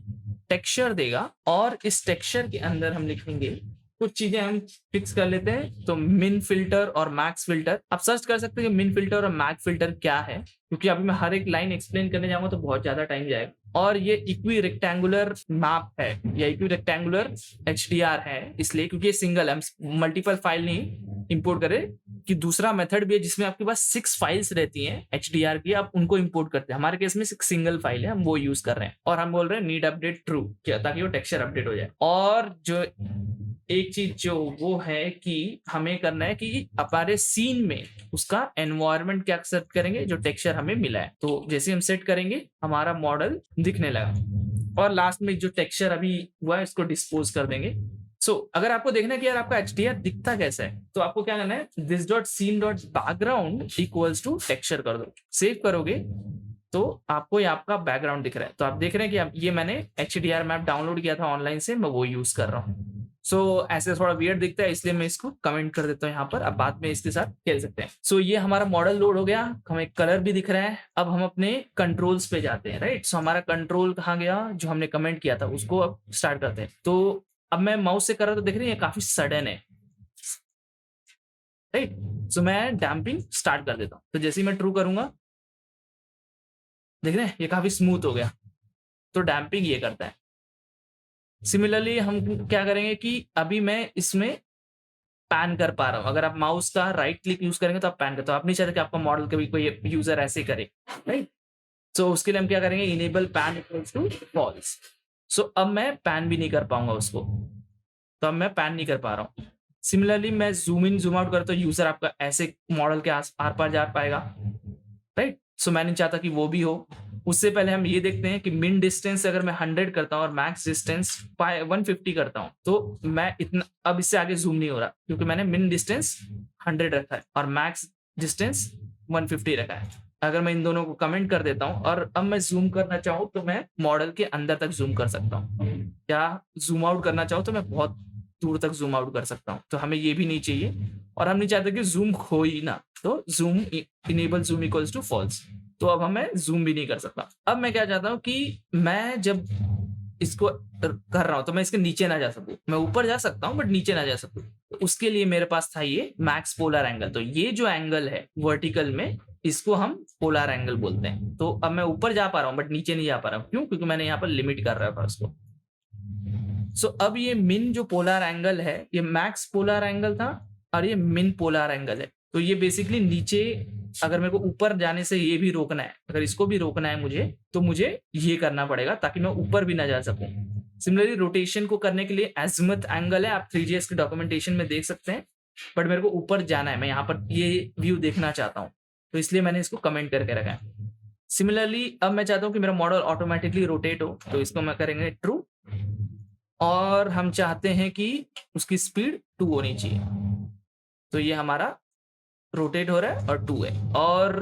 टेक्सचर देगा, और इस टेक्सचर के अंदर हम लिखेंगे कुछ चीजें हम फिक्स कर लेते हैं। तो मिन फिल्टर और मैक्स फिल्टर, आप सर्च कर सकते हैं कि मिन फिल्टर और मैक्स फिल्टर क्या है, क्योंकि अभी मैं हर एक लाइन एक्सप्लेन करने जाऊंगा तो बहुत ज्यादा टाइम जाएगा। और ये इक्वी रेक्टेंगुलर मैप है या इक्वी रेक्टेंगुलर HDR है, इसलिए क्योंकि ये सिंगल है, हम मल्टीपल फाइल नहीं इंपोर्ट करें। कि दूसरा मेथड भी है जिसमें आपके पास 6 फाइल्स रहती हैं HDR की, आप उनको इंपोर्ट करते हैं। हमारे केस में सिंगल फाइल है, हम वो यूज कर रहे हैं, और हम बोल रहे हैं नीड अपडेट ट्रू, क्या, ताकि वो टेक्सचर अपडेट हो जाए। और जो एक चीज जो वो है कि हमें करना है कि हमारे सीन में उसका एनवायरनमेंट क्या सेट करेंगे जो टेक्सचर हमें मिला है। तो जैसे हम सेट करेंगे हमारा मॉडल दिखने लगा, और लास्ट में जो टेक्सचर अभी हुआ है इसको डिस्पोज कर देंगे। सो अगर आपको देखना है कि यार आपका HDR दिखता कैसा है, तो आपको क्या करना है, this dot scene dot background equals to texture कर दो। सेव करोगे तो आपको ये आपका बैकग्राउंड दिख रहा है। तो आप देख रहे हैं कि ये मैंने HDR मैप डाउनलोड किया था ऑनलाइन से, मैं वो यूज कर रहा हूँ। सो ऐसे थोड़ा वियर्ड दिखता है, इसलिए मैं इसको कमेंट कर देता हूँ यहाँ पर। अब बाद में इसके साथ खेल सकते हैं। सो ये हमारा मॉडल लोड हो गया, हमें कलर भी दिख रहा है। अब हम अपने कंट्रोल्स पे जाते हैं, राइट। सो हमारा कंट्रोल कहाँ गया, जो हमने कमेंट किया था उसको अब स्टार्ट करते हैं। तो अब मैं माउस से कर रहा हूँ तो देख रही है काफी सडन है, राइट। सो मैं डैम्पिंग स्टार्ट कर देता हूँ। तो जैसे ही मैं ट्रू करूंगा, देख रहे हैं ये काफी स्मूथ हो गया। तो डैम्पिंग ये करता है। सिमिलरली हम क्या करेंगे कि अभी मैं इसमें पैन कर पा रहा हूँ। अगर आप माउस का राइट क्लिक यूज करेंगे तो आप पैन करते हो, आप नहीं चाहते कि आपका मॉडल कभी कोई यूजर ऐसे करे, राइट। सो उसके लिए हम क्या करेंगे, enable pan equals to false. So अब मैं पैन भी नहीं कर पाऊंगा उसको, तो अब मैं पैन नहीं कर पा रहा हूँ। सिमिलरली मैं जूम इन जूम आउट करता हूँ, यूजर आपका ऐसे मॉडल के आर पार जा पाएगा, राइट। सो मैं नहीं चाहता कि वो भी हो। उससे पहले हम ये देखते हैं कि मिन डिस्टेंस अगर मैं 100 करता हूँ और मैक्स डिस्टेंस 150 करता हूँ, तो मैं इतना अब इससे आगे जूम नहीं हो रहा, क्योंकि मैंने मिन डिस्टेंस 100 रखा है और मैक्स डिस्टेंस 150 रखा है। अगर मैं इन दोनों को कमेंट कर देता हूँ और अब मैं जूम करना चाहूँ तो मैं मॉडल के अंदर तक जूम कर सकता हूँ, या जूम आउट करना चाहूँ तो मैं बहुत दूर तक जूम आउट कर सकता हूँ। तो हमें ये भी नहीं चाहिए, और हम नहीं चाहते कि जूम हो ही ना, तो zoom enable zoom equals to false. तो अब मैं जूम भी नहीं कर सकता। अब मैं क्या चाहता हूँ कि मैं जब इसको कर रहा हूँ तो मैं इसके नीचे ना जा सकूं, मैं ऊपर जा सकता हूँ बट नीचे ना जा सकूं। तो उसके लिए मेरे पास था ये मैक्स पोलर एंगल। तो ये जो एंगल है वर्टिकल में, इसको हम पोलर एंगल बोलते हैं। तो अब मैं ऊपर जा पा रहा हूँ बट नीचे नहीं जा पा रहा हूँ, क्यों, क्योंकि मैंने यहाँ पर लिमिट कर रहा था उसको। सो अब ये मिन जो पोलर एंगल है, ये मैक्स पोलर एंगल था और ये मिन पोलर एंगल है। तो ये बेसिकली नीचे, अगर मेरे को ऊपर जाने से ये भी रोकना है, अगर इसको भी रोकना है मुझे, तो मुझे ये करना पड़ेगा ताकि मैं ऊपर भी ना जा सकूं। सिमिलरली रोटेशन को करने के लिए एजिमुथ एंगल है, आप 3GS के डॉक्यूमेंटेशन में देख सकते हैं, बट मेरे को ऊपर जाना है, मैं यहाँ पर ये व्यू देखना चाहता हूँ, तो इसलिए मैंने इसको कमेंट करके रखा है। सिमिलरली अब मैं चाहता हूँ कि मेरा मॉडल ऑटोमेटिकली रोटेट हो, तो इसको मैं करेंगे ट्रू, और हम चाहते हैं कि उसकी स्पीड 2 होनी चाहिए। तो ये हमारा रोटेट हो रहा है और 2 है। और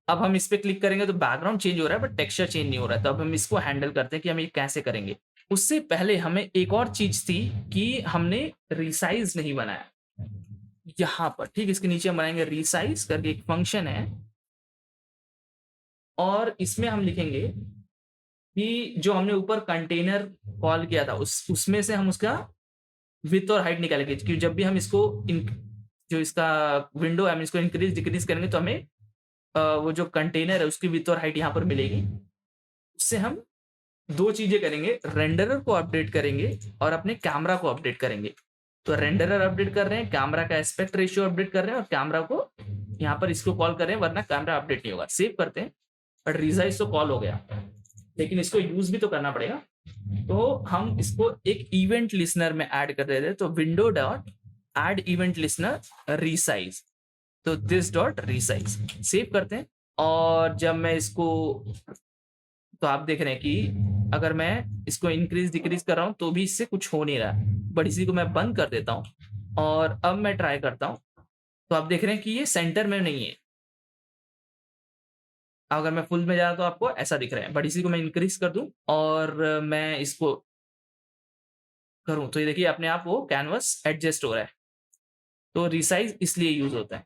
अब हम इस पे क्लिक करेंगे तो बैकग्राउंड चेंज हो रहा है बट टेक्सचर चेंज नहीं हो रहा है। तो अब हम इसको हैंडल करते हैं कि हम ये कैसे करेंगे। उससे पहले हमें एक और चीज थी कि हमने रिसाइज नहीं बनाया यहाँ पर, ठीक। इसके नीचे हम बनाएंगे रिसाइज करके एक फंक्शन है, और इसमें हम लिखेंगे कि जो हमने ऊपर कंटेनर कॉल किया था उसमें से हम उसका विड्थ और हाइट निकालेंगे, क्योंकि जब भी हम इसको जो इसका विंडो है हम इसको इंक्रीज डिक्रीज करेंगे तो हमें वो जो कंटेनर है उसकी विड्थ और हाइट यहाँ पर मिलेगी। उससे हम 2 चीजें करेंगे, रेंडरर को अपडेट करेंगे और अपने कैमरा को अपडेट करेंगे। तो रेंडरर अपडेट कर रहे हैं, कैमरा का एस्पेक्ट रेशियो अपडेट कर रहे हैं और कैमरा को यहाँ पर इसको कॉल कर रहे हैं, वरना कैमरा अपडेट नहीं होगा। सेव करते हैं, बट रिसाइज तो कॉल हो गया, लेकिन इसको यूज भी तो करना पड़ेगा। तो हम इसको एक इवेंट लिसनर में ऐड कर देते हैं। तो window dot add event listener resize, तो दिस डॉट रीसाइज सेव करते हैं। और जब मैं इसको, तो आप देख रहे हैं कि अगर मैं इसको इंक्रीज डिक्रीज कर रहा हूं तो भी इससे कुछ हो नहीं रहा है, बट इसी को मैं बंद कर देता हूं और अब मैं ट्राई करता हूं, तो आप देख रहे हैं कि ये सेंटर में नहीं है। अगर मैं फुल में जा रहा तो आपको ऐसा दिख रहा है, बट इसी को मैं इंक्रीज कर दूं और मैं इसको करूं तो ये देखिए अपने आप वो कैनवस एडजस्ट हो रहा है। तो रिसाइज इसलिए यूज होता है।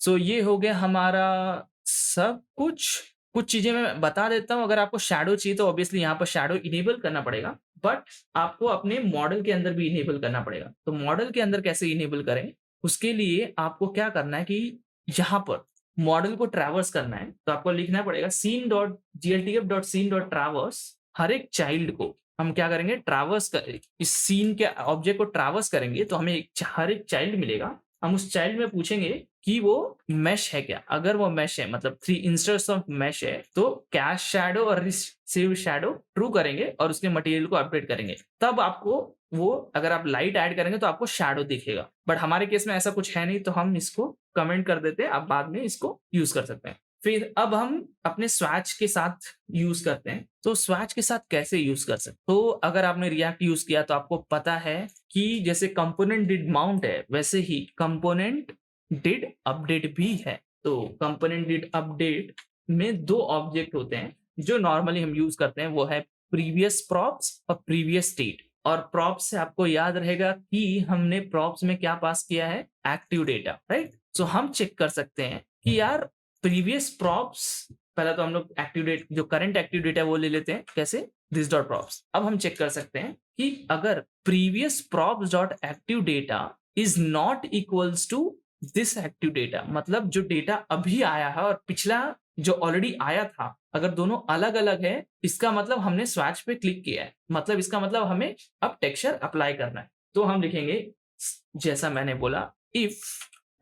सो ये हो गया हमारा सब कुछ। कुछ चीजें मैं बता देता हूँ। अगर आपको शैडो चाहिए तो ऑब्वियसली यहाँ पर शैडो इनेबल करना पड़ेगा, बट आपको अपने मॉडल के अंदर भी इनेबल करना पड़ेगा। तो मॉडल के अंदर कैसे इनेबल करें, उसके लिए आपको क्या करना है कि यहाँ पर मॉडल को ट्रैवर्स करना है। तो आपको लिखना पड़ेगा scene.gltf.scene.traverse। हर एक चाइल्ड को हम क्या करेंगे, ट्रैवर्स कर, इस सीन के ऑब्जेक्ट को ट्रैवर्स करेंगे तो हमें हर एक चाइल्ड मिलेगा। हम उस चाइल्ड में पूछेंगे कि वो मैश है क्या। अगर वो मैश है, मतलब 3 इंस्टेंस ऑफ मैश है, तो कैश शैडो और रिसीव शैडो ट्रू करेंगे और उसके मटेरियल को अपडेट करेंगे। तब आपको वो, अगर आप लाइट ऐड करेंगे तो आपको शैडो दिखेगा। बट हमारे केस में ऐसा कुछ है नहीं, तो हम इसको कमेंट कर देते हैं, आप बाद में इसको यूज कर सकते हैं। फिर अब हम अपने स्वैच के साथ यूज करते हैं। तो स्वैच के साथ कैसे यूज कर सकते, तो अगर आपने रिएक्ट यूज किया तो आपको पता है कि जैसे कंपोनेंट डिड माउंट है, वैसे ही कंपोनेंट डिड अपडेट भी है। तो कंपोनेंट डिड अपडेट में 2 ऑब्जेक्ट होते हैं जो नॉर्मली हम यूज करते हैं, वो है प्रीवियस प्रॉप्स और प्रीवियस स्टेट। और प्रॉप्स से आपको याद रहेगा कि हमने प्रॉप्स में क्या पास किया है, एक्टिव डेटा, राइट। सो हम चेक कर सकते हैं कि यार प्रीवियस प्रॉप्स, पहले तो हम लोग एक्टिव डेट, जो करंट एक्टिव डेटा वो ले लेते हैं, कैसे, दिस डॉट प्रॉप्स। अब हम चेक कर सकते हैं कि अगर previous props dot active data is not equals to this active data, मतलब जो डेटा अभी आया है और पिछला जो ऑलरेडी आया था, अगर दोनों अलग अलग है, इसका मतलब हमने स्वैच पे क्लिक किया है, मतलब इसका मतलब हमें अब टेक्सचर अप्लाई करना है। तो हम लिखेंगे जैसा मैंने बोला, if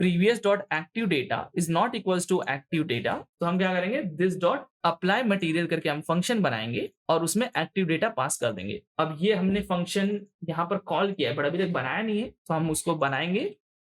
previous dot active data is not equals to active data, तो हम क्या करेंगे, this dot apply material करके हम फंक्शन बनाएंगे और उसमें एक्टिव डेटा पास कर देंगे। अब ये हमने फंक्शन यहाँ पर कॉल किया है, बट अभी तक बनाया नहीं है, तो हम उसको बनाएंगे।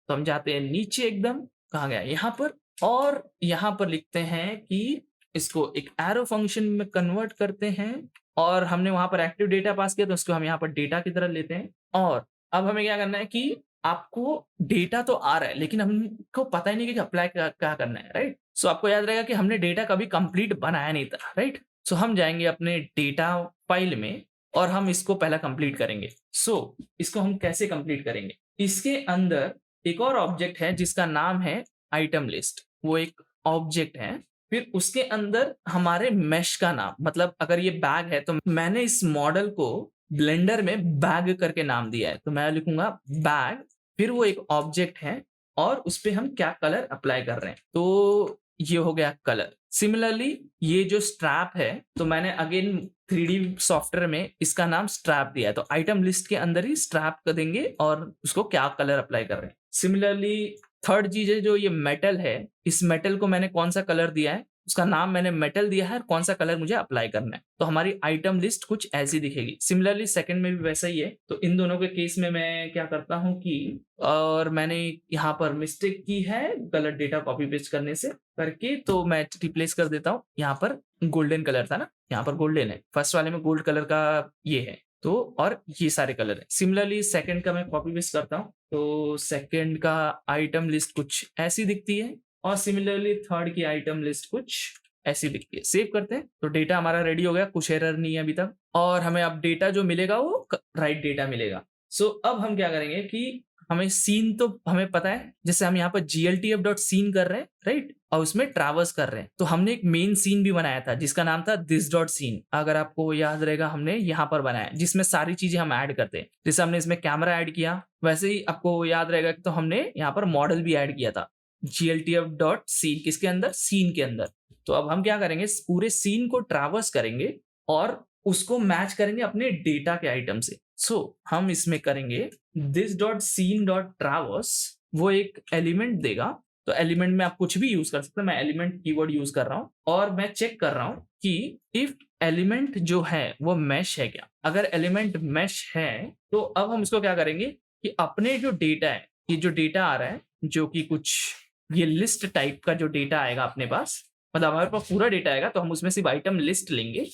तो हम जाते हैं नीचे एकदम, कहाँ गया, यहाँ पर, और यहाँ पर लिखते हैं कि इसको एक एरो फंक्शन में कन्वर्ट करते हैं, और हमने वहां पर एक्टिव डेटा पास किया तो उसको हम यहाँ पर डेटा की तरह लेते हैं। और अब हमें क्या करना है कि आपको डेटा तो आ रहा है, लेकिन हमको पता ही नहीं कि अप्लाई क्या करना है, राइट। सो आपको याद रहेगा कि हमने डेटा कभी कंप्लीट बनाया नहीं था, राइट। सो हम जाएंगे अपने डेटा फाइल में और हम इसको पहला कंप्लीट करेंगे। सो इसको हम कैसे कंप्लीट करेंगे, इसके अंदर एक और ऑब्जेक्ट है जिसका नाम है आइटम लिस्ट, वो एक ऑब्जेक्ट है। फिर उसके अंदर हमारे मेश का नाम, मतलब अगर ये बैग है तो मैंने इस मॉडल को ब्लेंडर में बैग करके नाम दिया है, तो मैं लिखूंगा बैग, फिर वो एक ऑब्जेक्ट है और उस पे हम क्या कलर अप्लाई कर रहे हैं, तो ये हो गया कलर। सिमिलरली ये जो स्ट्रैप है, तो मैंने अगेन 3D सॉफ्टवेयर में इसका नाम स्ट्रैप दिया है, तो आइटम लिस्ट के अंदर ही स्ट्रैप कर देंगे और उसको क्या कलर अप्लाई कर रहे हैं। सिमिलरली थर्ड चीज है जो ये मेटल है, इस मेटल को मैंने कौन सा कलर दिया है, उसका नाम मैंने मेटल दिया है और कौन सा कलर मुझे अप्लाई करना है, तो हमारी आइटम लिस्ट कुछ ऐसी दिखेगी। सिमिलरली सेकंड में भी वैसा ही है। तो इन दोनों के केस में मैं क्या करता हूं कि, और मैंने यहाँ पर मिस्टेक की है गलत डेटा कॉपी पेस्ट करने से करके, तो मैं रिप्लेस कर देता हूँ। यहाँ पर गोल्डन कलर था ना, यहाँ पर गोल्डन है, फर्स्ट वाले में गोल्ड कलर का ये है, तो और ये सारे कलर है। सिमिलरली सेकंड का मैं कॉपी पेस्ट करता हूँ, तो सेकंड का आइटम लिस्ट कुछ ऐसी दिखती है, और सिमिलरली थर्ड की आइटम लिस्ट कुछ ऐसी दिखती है। सेव करते हैं, तो डेटा हमारा रेडी हो गया, कुछ एरर नहीं है अभी तक, और हमें अब डेटा जो मिलेगा वो राइट डेटा मिलेगा। सो अब हम क्या करेंगे कि हमें सीन तो हमें पता है, जैसे हम यहाँ पर gltf.scene कर रहे हैं, राइट, और उसमें ट्रैवर्स कर रहे हैं, तो हमने एक मेन सीन भी बनाया था जिसका नाम था this.scene। अगर आपको याद रहेगा हमने यहाँ पर बनाया, जिसमें सारी चीजें हम ऐड करते हैं, जैसे हमने इसमें कैमरा ऐड किया, वैसे ही आपको याद रहेगा तो हमने यहाँ पर मॉडल भी ऐड किया था, gltf.scene किसके अंदर, सीन के अंदर। तो अब हम क्या करेंगे, पूरे सीन को ट्रैवर्स करेंगे और उसको मैच करेंगे अपने डेटा के आइटम से। सो हम इसमें करेंगे this dot scene dot traverse, वो एक एलिमेंट देगा। तो एलिमेंट में आप कुछ भी यूज कर सकते हैं, मैं एलिमेंट कीवर्ड यूज कर रहा हूं और मैं चेक कर रहा हूं कि इफ एलिमेंट जो है वो मैश है क्या। अगर एलिमेंट मैश है तो अब हम इसको क्या करेंगे कि अपने जो डेटा है, ये जो डेटा आ रहा है जो कि कुछ ये लिस्ट टाइप का जो डेटा आएगा अपने पास, मतलब हमारे पास पूरा डेटा आएगा तो हम उसमें सिर्फ आइटम लिस्ट लेंगे।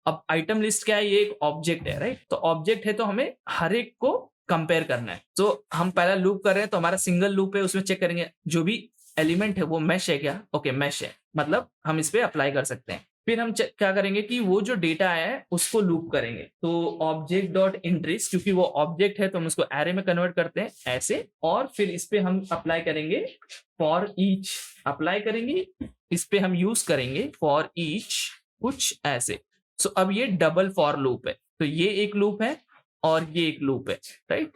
अब आइटम लिस्ट क्या है, ये एक ऑब्जेक्ट है, राइट। तो ऑब्जेक्ट है तो हमें हर एक को कंपेयर करना है। तो हम पहला लूप कर रहे हैं तो हमारा सिंगल लूप है, उसमें चेक करेंगे जो भी एलिमेंट है वो मैश है क्या। ओके मैश है, मतलब हम इस पे अप्लाई कर सकते हैं। फिर हम क्या करेंगे कि वो जो डेटा है उसको लूप करेंगे। तो ऑब्जेक्ट डॉट इंट्रीज, क्योंकि वो ऑब्जेक्ट है तो हम उसको एरे में कन्वर्ट करते हैं ऐसे, और फिर इस पे हम अप्लाई करेंगे फॉर ईच, अप्लाई करेंगे इस पे हम यूज करेंगे फॉर ईच कुछ ऐसे। सो अब ये डबल फॉर लूप है, तो ये एक लूप है और ये एक लूप है, राइट।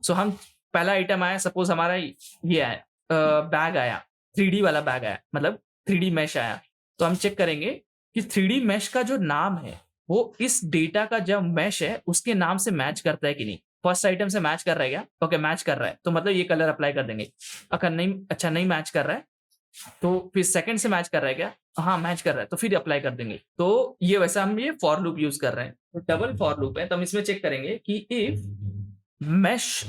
सो हम पहला आइटम आया, सपोज हमारा ये आया बैग आया, 3D वाला बैग आया, मतलब 3D मैश आया। तो हम चेक करेंगे कि 3D मैश का जो नाम है वो इस डेटा का जब मैश है उसके नाम से मैच करता है कि नहीं। फर्स्ट आइटम से मैच कर रहा है क्या, ओके मैच कर रहा है तो मतलब ये कलर अप्लाई कर देंगे। अगर नहीं, अच्छा नहीं मैच कर रहा है तो फिर सेकंड से मैच कर रहा है क्या, हाँ मैच कर रहा है तो फिर अप्लाई कर देंगे। तो ये वैसा हम ये फॉर लूप यूज कर रहे हैं, तो डबल फॉर लूप है। तो हम इसमें चेक करेंगे कि इफ मैश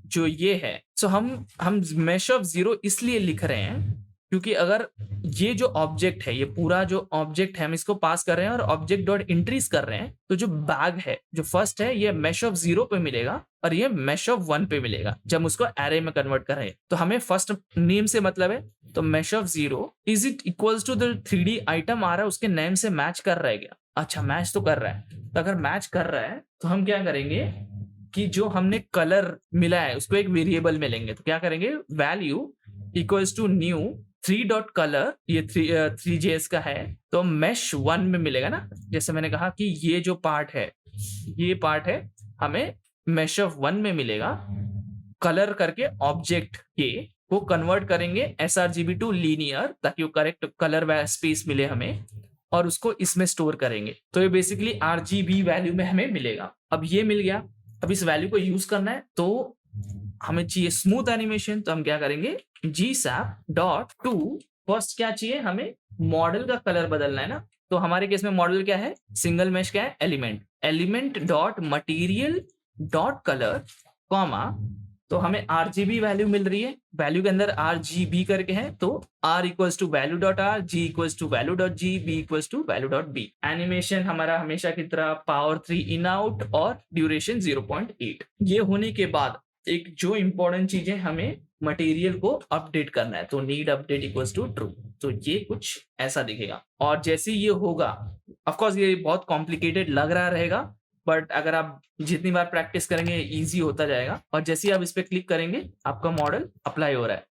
जो ये है, सो हम मैश ऑफ जीरो इसलिए लिख रहे हैं क्योंकि अगर ये जो ऑब्जेक्ट है, ये पूरा जो ऑब्जेक्ट है हम इसको पास कर रहे हैं और ऑब्जेक्ट डॉट इंट्रीज कर रहे हैं, तो जो बैग है जो फर्स्ट है ये मैश ऑफ 0 पे मिलेगा और ये मैश ऑफ 1 पे मिलेगा जब हम उसको एरे में कन्वर्ट कर रहे हैं। तो हमें फर्स्ट नेम से मतलब है, तो mesh of 0 is it equals to the 3D item आ रहा है उसके नेम से मैच कर रहा है क्या। अच्छा मैच तो कर रहा है, तो अगर मैच कर रहा है तो हम क्या करेंगे कि जो हमने कलर मिला है उसको एक वेरिएबल में लेंगे। तो क्या करेंगे, value equals to new 3 dot colour, ये 3JS का है तो मैश 1 में मिलेगा ना। जैसे मैंने कहा कि ये जो पार्ट है, ये पार्ट है हमें मैश ऑफ 1 में मिलेगा। कलर करके ऑब्जेक्ट के को कन्वर्ट करेंगे sRGB टू लीनियर ताकि वो करेक्ट कलर स्पेस मिले हमें, और उसको इसमें स्टोर करेंगे। तो ये बेसिकली RGB वैल्यू में हमें मिलेगा। अब ये मिल गया, अब इस वैल्यू को यूज करना है तो हमें चाहिए स्मूथ एनिमेशन। तो हम क्या करेंगे, gsap डॉट टू, फर्स्ट क्या चाहिए हमें, मॉडल का कलर बदलना है ना। तो हमारे केस में मॉडल क्या है, सिंगल मैश क्या है, element, element dot material dot colour comma, तो हमें RGB वैल्यू मिल रही है, वैल्यू के अंदर RGB करके है तो R equals to value dot R, G equals to value dot G, B equals to value dot B। Animation हमारा हमेशा की तरह पावर 3 इन आउट और ड्यूरेशन 0.8। ये होने के बाद एक जो इंपॉर्टेंट चीज है, हमें मटेरियल को अपडेट करना है, तो need update equals to true. तो ये कुछ ऐसा दिखेगा और जैसे ये होगा, ऑफ कोर्स ये बहुत कॉम्प्लिकेटेड लग रहा रहेगा बट अगर आप जितनी बार प्रैक्टिस करेंगे इजी होता जाएगा। और जैसे ही आप इस पे क्लिक करेंगे आपका मॉडल अप्लाई हो रहा है।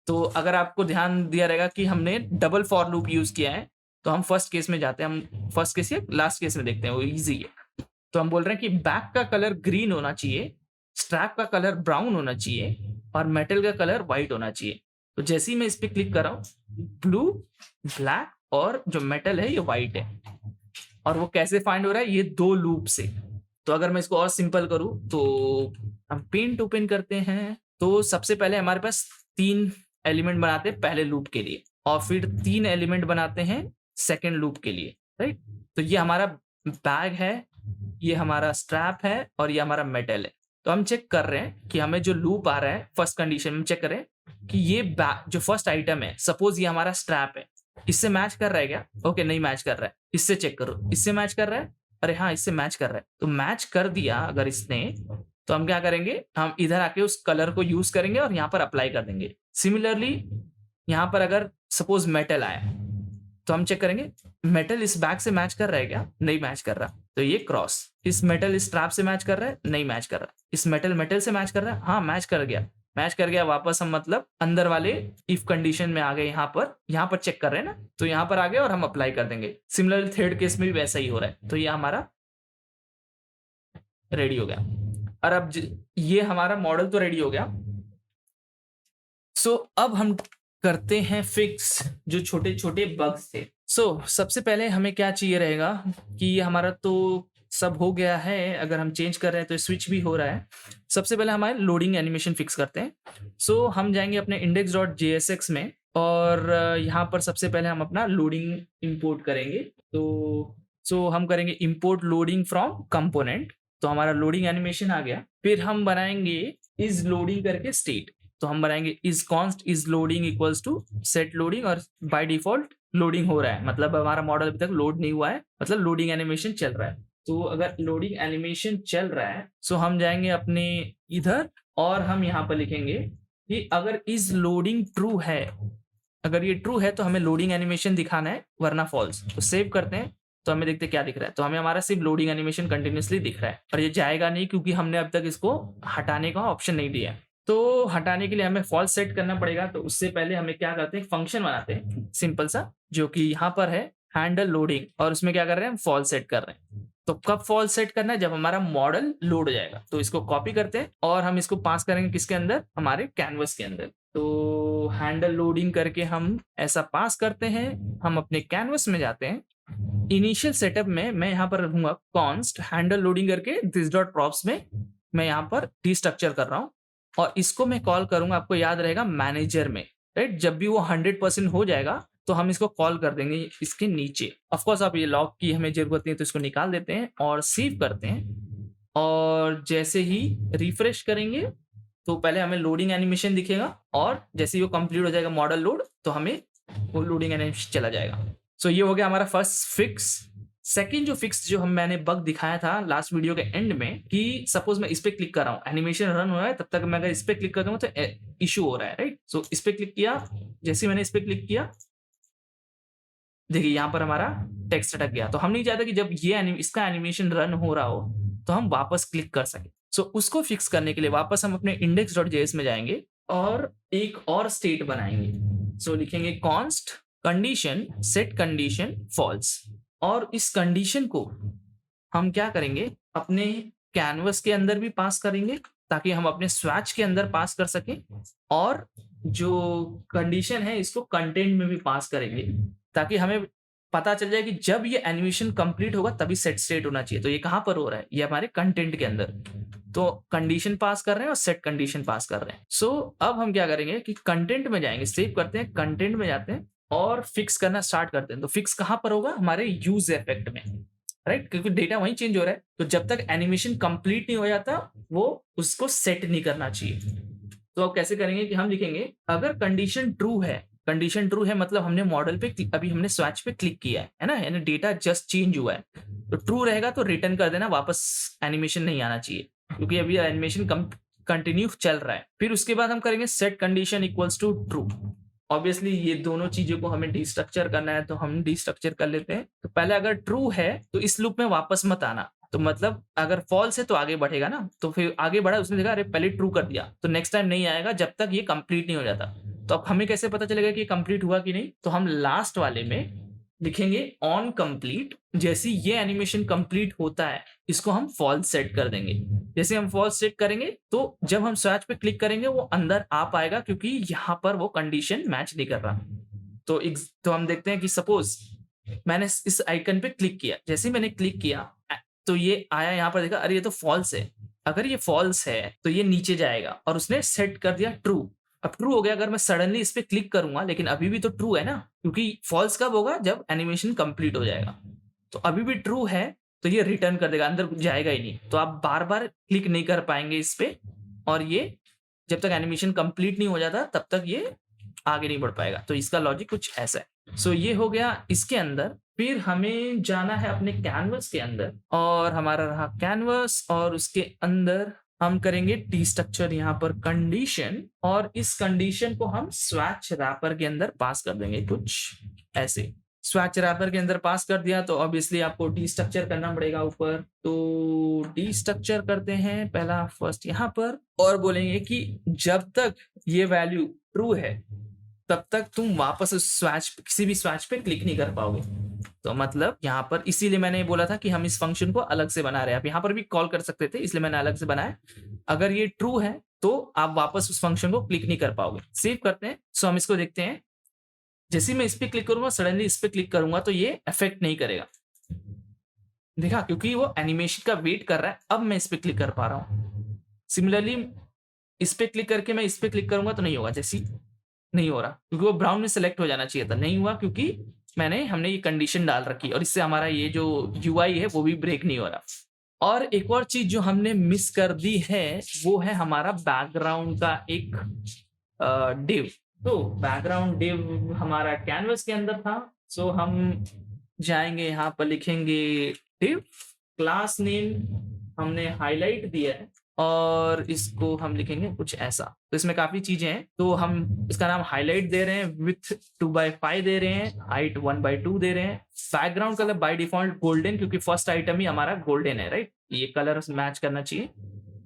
तो अगर आपको ध्यान दिया रहेगा कि हमने डबल फॉर लूप यूज किया है, तो हम फर्स्ट केस में जाते हैं, हम फर्स्ट केस या लास्ट केस में देखते हैं, वो इजी है। तो हम बोल रहे हैं कि बैक का कलर ग्रीन होना चाहिए, स्ट्रैप का कलर ब्राउन होना चाहिए और मेटल का कलर व्हाइट होना चाहिए। तो जैसे ही मैं इस पे क्लिक कर रहा हूँ, ब्लू, ब्लैक और जो मेटल है ये व्हाइट है। और वो कैसे फाइंड हो रहा है, ये 2 लूप से। तो अगर मैं इसको और सिंपल करूं तो हम पेंट ओपन करते हैं, तो सबसे पहले हमारे पास 3 एलिमेंट बनाते हैं पहले लूप के लिए और फिर 3 एलिमेंट बनाते हैं सेकेंड लूप के लिए, राइट। तो ये हमारा बैग है, ये हमारा स्ट्रैप है और ये हमारा मेटल है। तो हम चेक कर रहे हैं कि हमें जो लूप आ रहा है फर्स्ट कंडीशन में चेक करें कि ये जो फर्स्ट आइटम है, सपोज ये हमारा स्ट्रैप है, इससे मैच कर रहा है क्या, ओके नहीं मैच कर रहा है। इससे चेक करो, इससे मैच कर रहा है, अरे हाँ इससे मैच कर रहा है। तो मैच कर दिया अगर इसने, तो हम क्या करेंगे, हम इधर आके उस कलर को यूज करेंगे और यहाँ पर अप्लाई कर देंगे। सिमिलरली यहाँ पर अगर सपोज मेटल आया तो हम चेक करेंगे मेटल इस बैग से मैच कर रहा है क्या, नहीं मैच कर रहा। तो ये क्रॉस, इस मेटल इस स्ट्रैप से मैच कर रहा है, नहीं मैच कर रहा। इस मेटल मेटल से मैच कर रहा है, हाँ मैच कर गया, मैच कर गया। वापस हम मतलब अंदर वाले इफ कंडीशन में आ गए, यहाँ पर चेक कर रहे हैं ना, तो यहाँ पर आ गए और हम अप्लाई कर देंगे। सिमिलरली थर्ड केस में भी वैसा ही हो रहा है। तो ये हमारा रेडी हो गया। और अब ये हमारा मॉडल तो रेडी हो गया। सो अब हम करते हैं फिक्स जो छोटे-छोटे बग्स थे। सबसे पहले हमें क्या चाहिए रहेगा कि हमारा तो सब हो गया है, अगर हम चेंज कर रहे हैं तो स्विच भी हो रहा है। सबसे पहले हमारे लोडिंग एनिमेशन फिक्स करते हैं। हम जाएँगे अपने index.jsx में और यहाँ पर सबसे पहले हम अपना लोडिंग इम्पोर्ट करेंगे। हम करेंगे इम्पोर्ट लोडिंग फ्रॉम कंपोनेंट, तो हमारा लोडिंग एनिमेशन आ गया। फिर हम बनाएँगे इस लोडिंग करके स्टेट, तो हम बनाएँगे इस कॉन्स्ट इस loading equals to set loading और बाय डिफ़ॉल्ट लोडिंग हो रहा है, मतलब हमारा मॉडल अभी तक लोड नहीं हुआ है, मतलब लोडिंग एनिमेशन चल रहा है। तो अगर लोडिंग एनिमेशन चल रहा है, हम जाएँगे अपने इधर और हम यहाँ पर लिखेंगे कि अगर इस लोडिंग ट्रू है, अगर ये ट्रू है तो हमें लोडिंग एनिमेशन दिखाना है, वरना फॉल्स। तो सेव करते हैं, तो हमें देखते हैं क्या दिख रहा है। तो हमें हमारा सिर्फ लोडिंग एनिमेशन कंटिन्यूअसली दिख रहा है और ये जाएगा नहीं क्योंकि हमने अब तक इसको हटाने का ऑप्शन नहीं दिया है। तो हटाने के लिए हमें फॉल्स सेट करना पड़ेगा, तो उससे पहले हमें क्या करते हैं, फंक्शन बनाते हैं सिंपल सा, जो कि यहाँ पर है हैंडल लोडिंग, और उसमें क्या कर रहे हैं, हम फॉल्स सेट कर रहे हैं। तो कब फॉल्स सेट करना है, जब हमारा मॉडल लोड हो जाएगा। तो इसको कॉपी करते हैं और हम इसको पास करेंगे किसके अंदर, हमारे कैनवस के अंदर। तो हैंडल लोडिंग करके हम ऐसा पास करते हैं, हम अपने कैनवस में जाते हैं। इनिशियल सेटअप में मैं यहाँ पर रखूंगा कॉन्स्ट हैंडल लोडिंग करके दिस डॉट प्रॉप्स में मैं यहाँ पर डीस्ट्रक्चर कर रहा हूँ और इसको मैं कॉल करूंगा, आपको याद रहेगा, मैनेजर में, राइट। जब भी वो 100% हो जाएगा तो हम इसको कॉल कर देंगे इसके नीचे। ऑफ कोर्स आप ये लॉग की हमें जरूरत नहीं है, तो इसको निकाल देते हैं और सेव करते हैं। और जैसे ही रिफ्रेश करेंगे तो पहले हमें लोडिंग एनिमेशन दिखेगा और जैसे ही वो कंप्लीट हो जाएगा मॉडल लोड, तो हमें वो लोडिंग एनिमेशन चला जाएगा। ये हो गया हमारा फर्स्ट फिक्स। सेकंड जो फिक्स जो मैंने बग दिखाया था लास्ट वीडियो के एंड में, कि सपोज मैं इस पे क्लिक कर रहा हूँ, एनिमेशन रन हो रहा है, तब तक मैं अगर इस पे क्लिक कर दूंगा तो इशू हो रहा है, राइट। इस पे क्लिक किया, जैसे ही मैंने इस पे क्लिक किया, देखिए यहाँ पर हमारा टेक्स्ट अटक गया। तो हम नहीं चाहते कि जब ये इसका एनिमेशन रन हो रहा हो तो हम वापस क्लिक कर सके। उसको फिक्स करने के लिए वापस हम अपने index.js में जाएंगे और एक और स्टेट बनाएंगे। लिखेंगे const condition set condition false, और इस कंडीशन को हम क्या करेंगे, अपने कैनवस के अंदर भी पास करेंगे ताकि हम अपने स्वैच के अंदर पास कर सकें, और जो कंडीशन है इसको कंटेंट में भी पास करेंगे ताकि हमें पता चल जाए कि जब ये एनिमेशन कंप्लीट होगा तभी सेट स्टेट होना चाहिए। तो ये कहाँ पर हो रहा है, ये हमारे कंटेंट के अंदर। तो कंडीशन पास कर रहे हैं और सेट कंडीशन पास कर रहे हैं। अब हम क्या करेंगे कि कंटेंट में जाएंगे, सेव करते हैं, कंटेंट में जाते हैं और फिक्स करना स्टार्ट करते हैं। तो फिक्स कहाँ पर होगा, हमारे यूज इफेक्ट में, राइट, क्योंकि डेटा वहीं चेंज हो रहा है। तो जब तक एनिमेशन कंप्लीट नहीं हो जाता वो उसको सेट नहीं करना चाहिए। तो अब कैसे करेंगे कि हम लिखेंगे अगर कंडीशन ट्रू है, कंडीशन ट्रू है मतलब हमने मॉडल पे अभी हमने स्वैच पे क्लिक किया है ना, यानी डेटा जस्ट चेंज हुआ है। तो ट्रू रहेगा तो रिटर्न कर देना, वापस एनिमेशन नहीं आना चाहिए क्योंकि अभी एनिमेशन कंटिन्यू चल रहा है। फिर उसके बाद हम करेंगे set condition equals to true. Obviously ये दोनों चीजों को हमें डिस्ट्रक्चर करना है, तो हम डिस्ट्रक्चर कर लेते हैं। तो पहले अगर ट्रू है तो इस लूप में वापस मत आना, तो मतलब अगर फॉल्स है तो आगे बढ़ेगा ना, तो फिर आगे बढ़ा, उसने देखा अरे पहले ट्रू कर दिया तो नेक्स्ट टाइम नहीं आएगा जब तक ये कंप्लीट नहीं हो जाता। तो अब हमें कैसे पता चलेगा कि ये कंप्लीट हुआ कि नहीं, तो हम लास्ट वाले में लिखेंगे ऑन कंप्लीट। जैसे ये एनिमेशन कंप्लीट होता है इसको हम फॉल्स सेट कर देंगे। जैसे हम फॉल्स सेट करेंगे तो जब हम स्वैच पे क्लिक करेंगे वो अंदर आ पाएगा क्योंकि यहाँ पर वो कंडीशन मैच नहीं कर रहा। तो हम देखते हैं कि सपोज मैंने इस आइकन पे क्लिक किया, जैसे ही मैंने क्लिक किया तो ये आया, यहाँ पर देखा अरे ये तो फॉल्स है। अगर ये फॉल्स है तो ये नीचे जाएगा और उसने सेट कर दिया ट्रू। अब ट्रू हो गया, अगर मैं सडनली इस पे क्लिक करूंगा लेकिन अभी भी तो ट्रू है ना, क्योंकि फॉल्स कब होगा, जब एनिमेशन कंप्लीट हो जाएगा। तो अभी भी ट्रू है तो ये रिटर्न कर देगा, अंदर जाएगा ही नहीं। तो आप बार बार क्लिक नहीं कर पाएंगे इस पे, और ये जब तक एनिमेशन कंप्लीट नहीं हो जाता तब तक ये आगे नहीं बढ़ पाएगा। तो इसका लॉजिक कुछ ऐसा है। ये हो गया इसके अंदर। फिर हमें जाना है अपने कैनवस के अंदर, और हमारा रहा कैनवस, और उसके अंदर हम करेंगे टी स्ट्रक्चर यहाँ पर कंडीशन, और इस कंडीशन को हम स्वैच रैपर के अंदर पास कर देंगे कुछ ऐसे। स्वैच रैपर के अंदर पास कर दिया तो ऑब्वियसली आपको डी स्ट्रक्चर करना पड़ेगा ऊपर। तो डी स्ट्रक्चर करते हैं पहला फर्स्ट यहाँ पर, और बोलेंगे कि जब तक ये वैल्यू ट्रू है तब तक तुम वापस स्वैच किसी भी स्वैच पे क्लिक नहीं कर पाओगे। तो मतलब यहाँ पर इसीलिए मैंने बोला था कि हम इस फंक्शन को अलग से बना रहे हैं। आप यहाँ पर भी कॉल कर सकते थे, इसलिए मैंने अलग से बनाया। अगर ये ट्रू है तो आप वापस उस फंक्शन को क्लिक नहीं कर पाओगे। सेव करते हैं। सो हम इसको देखते हैं। जैसे ही मैं इस पे क्लिक करूँगा, सडनली इस पे क्लिक करूँगा तो ये इफेक्ट नहीं करेगा। देखा? क्योंकि वो एनिमेशन का वेट कर रहा है, अब मैं इस पे क्लिक कर पा रहा हूँ। सिमिलरली इस पे क्लिक करके मैं इस पे क्लिक करूँगा तो नहीं होगा, जैसे नहीं हो रहा, क्योंकि वो ब्राउन में सेलेक्ट हो जाना चाहिए था, नहीं हुआ क्योंकि हमने ये कंडीशन डाल रखी है और इससे हमारा ये जो यूआई है वो भी ब्रेक नहीं हो रहा। और एक और चीज़ जो हमने मिस कर दी है, वो है हमारा बैकग्राउंड का एक डिव। तो बैकग्राउंड डिव हमारा कैनवस के अंदर था। सो हम जाएँगे, यहाँ पर लिखेंगे डिव, क्लास नेम हमने हाइलाइट दिया है और इसको हम लिखेंगे कुछ ऐसा। तो इसमें काफ़ी चीज़ें हैं, तो हम इसका नाम हाइलाइट दे रहे हैं, विड्थ 2/5 दे रहे हैं, हाइट 1/2 दे रहे हैं। Background colour by default golden, क्योंकि फर्स्ट आइटम ही हमारा गोल्डन है, राइट? ये कलर मैच करना चाहिए।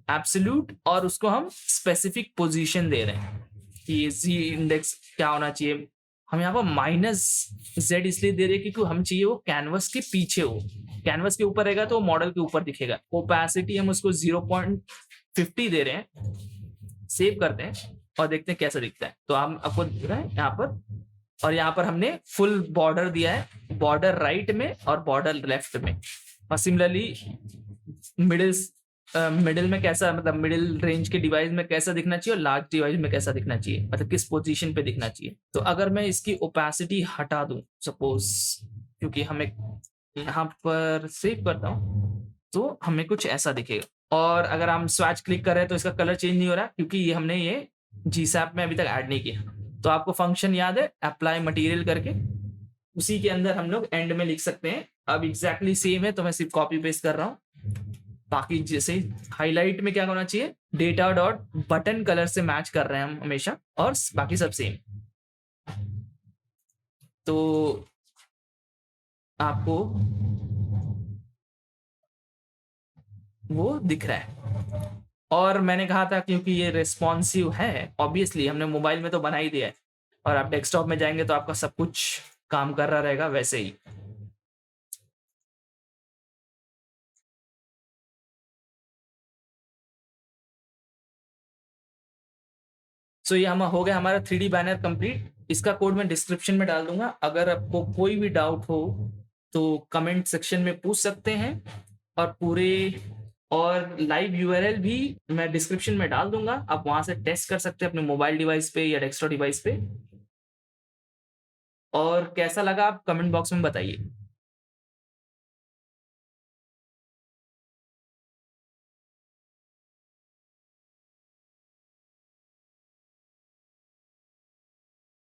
एब्सोल्यूट, और उसको हम स्पेसिफिक पोज़ीशन दे रहे हैं कि ज़ी इंडेक्स क्या होना चाहिए। हम यहाँ पर -z इसलिए दे रहे हैं क्योंकि हम चाहिए वो कैनवस के पीछे हो। कैनवस के ऊपर रहेगा तो मॉडल के ऊपर दिखेगा। ओपेसिटी हम उसको 0.50 दे रहे हैं। सेव करते हैं और देखते हैं कैसा दिखता है। तो हम आपको दिख रहा है यहाँ पर, और यहाँ पर हमने फुल बॉर्डर दिया है, बॉर्डर राइट में और बॉर्डर लेफ्ट में। और सिमिलरली मिडिल में कैसा, मतलब मिडिल रेंज के डिवाइस में कैसा दिखना चाहिए और लार्ज डिवाइस में कैसा दिखना चाहिए, मतलब किस पोजीशन पे दिखना चाहिए। तो अगर मैं इसकी ओपेसिटी हटा दूं सपोज, क्योंकि हमें यहाँ पर सेव करता हूँ तो हमें कुछ ऐसा दिखेगा। और अगर हम स्वैच क्लिक कर रहे हैं तो इसका कलर चेंज नहीं हो रहा, क्योंकि ये हमने ये जीसैप में अभी तक ऐड नहीं किया। तो आपको फंक्शन याद है, अप्लाई मटेरियल करके उसी के अंदर हम लोग एंड में लिख सकते हैं। अब एग्जैक्टली सेम है तो मैं सिर्फ कॉपी पेस्ट कर रहा हूँ। बाकी जैसे हाइलाइट में क्या होना चाहिए, डेटा डॉट बटन कलर से मैच कर रहे हैं हम हमेशा, और बाकी सब सेम। तो आपको वो दिख रहा है। और मैंने कहा था क्योंकि ये रिस्पॉन्सिव है, ऑब्वियसली हमने मोबाइल में तो बना ही दिया है, और आप डेस्कटॉप में जाएंगे तो आपका सब कुछ काम कर रहा रहेगा वैसे ही। सो ये हम हो गया हमारा 3D बैनर कंप्लीट। इसका कोड मैं डिस्क्रिप्शन में डाल दूंगा। अगर आपको कोई भी डाउट हो तो कमेंट सेक्शन में पूछ सकते हैं, और लाइव यूआरएल भी मैं डिस्क्रिप्शन में डाल दूंगा। आप वहां से टेस्ट कर सकते हैं अपने मोबाइल डिवाइस पे या डेस्कटॉप डिवाइस पे। और कैसा लगा आप कमेंट बॉक्स में बताइए।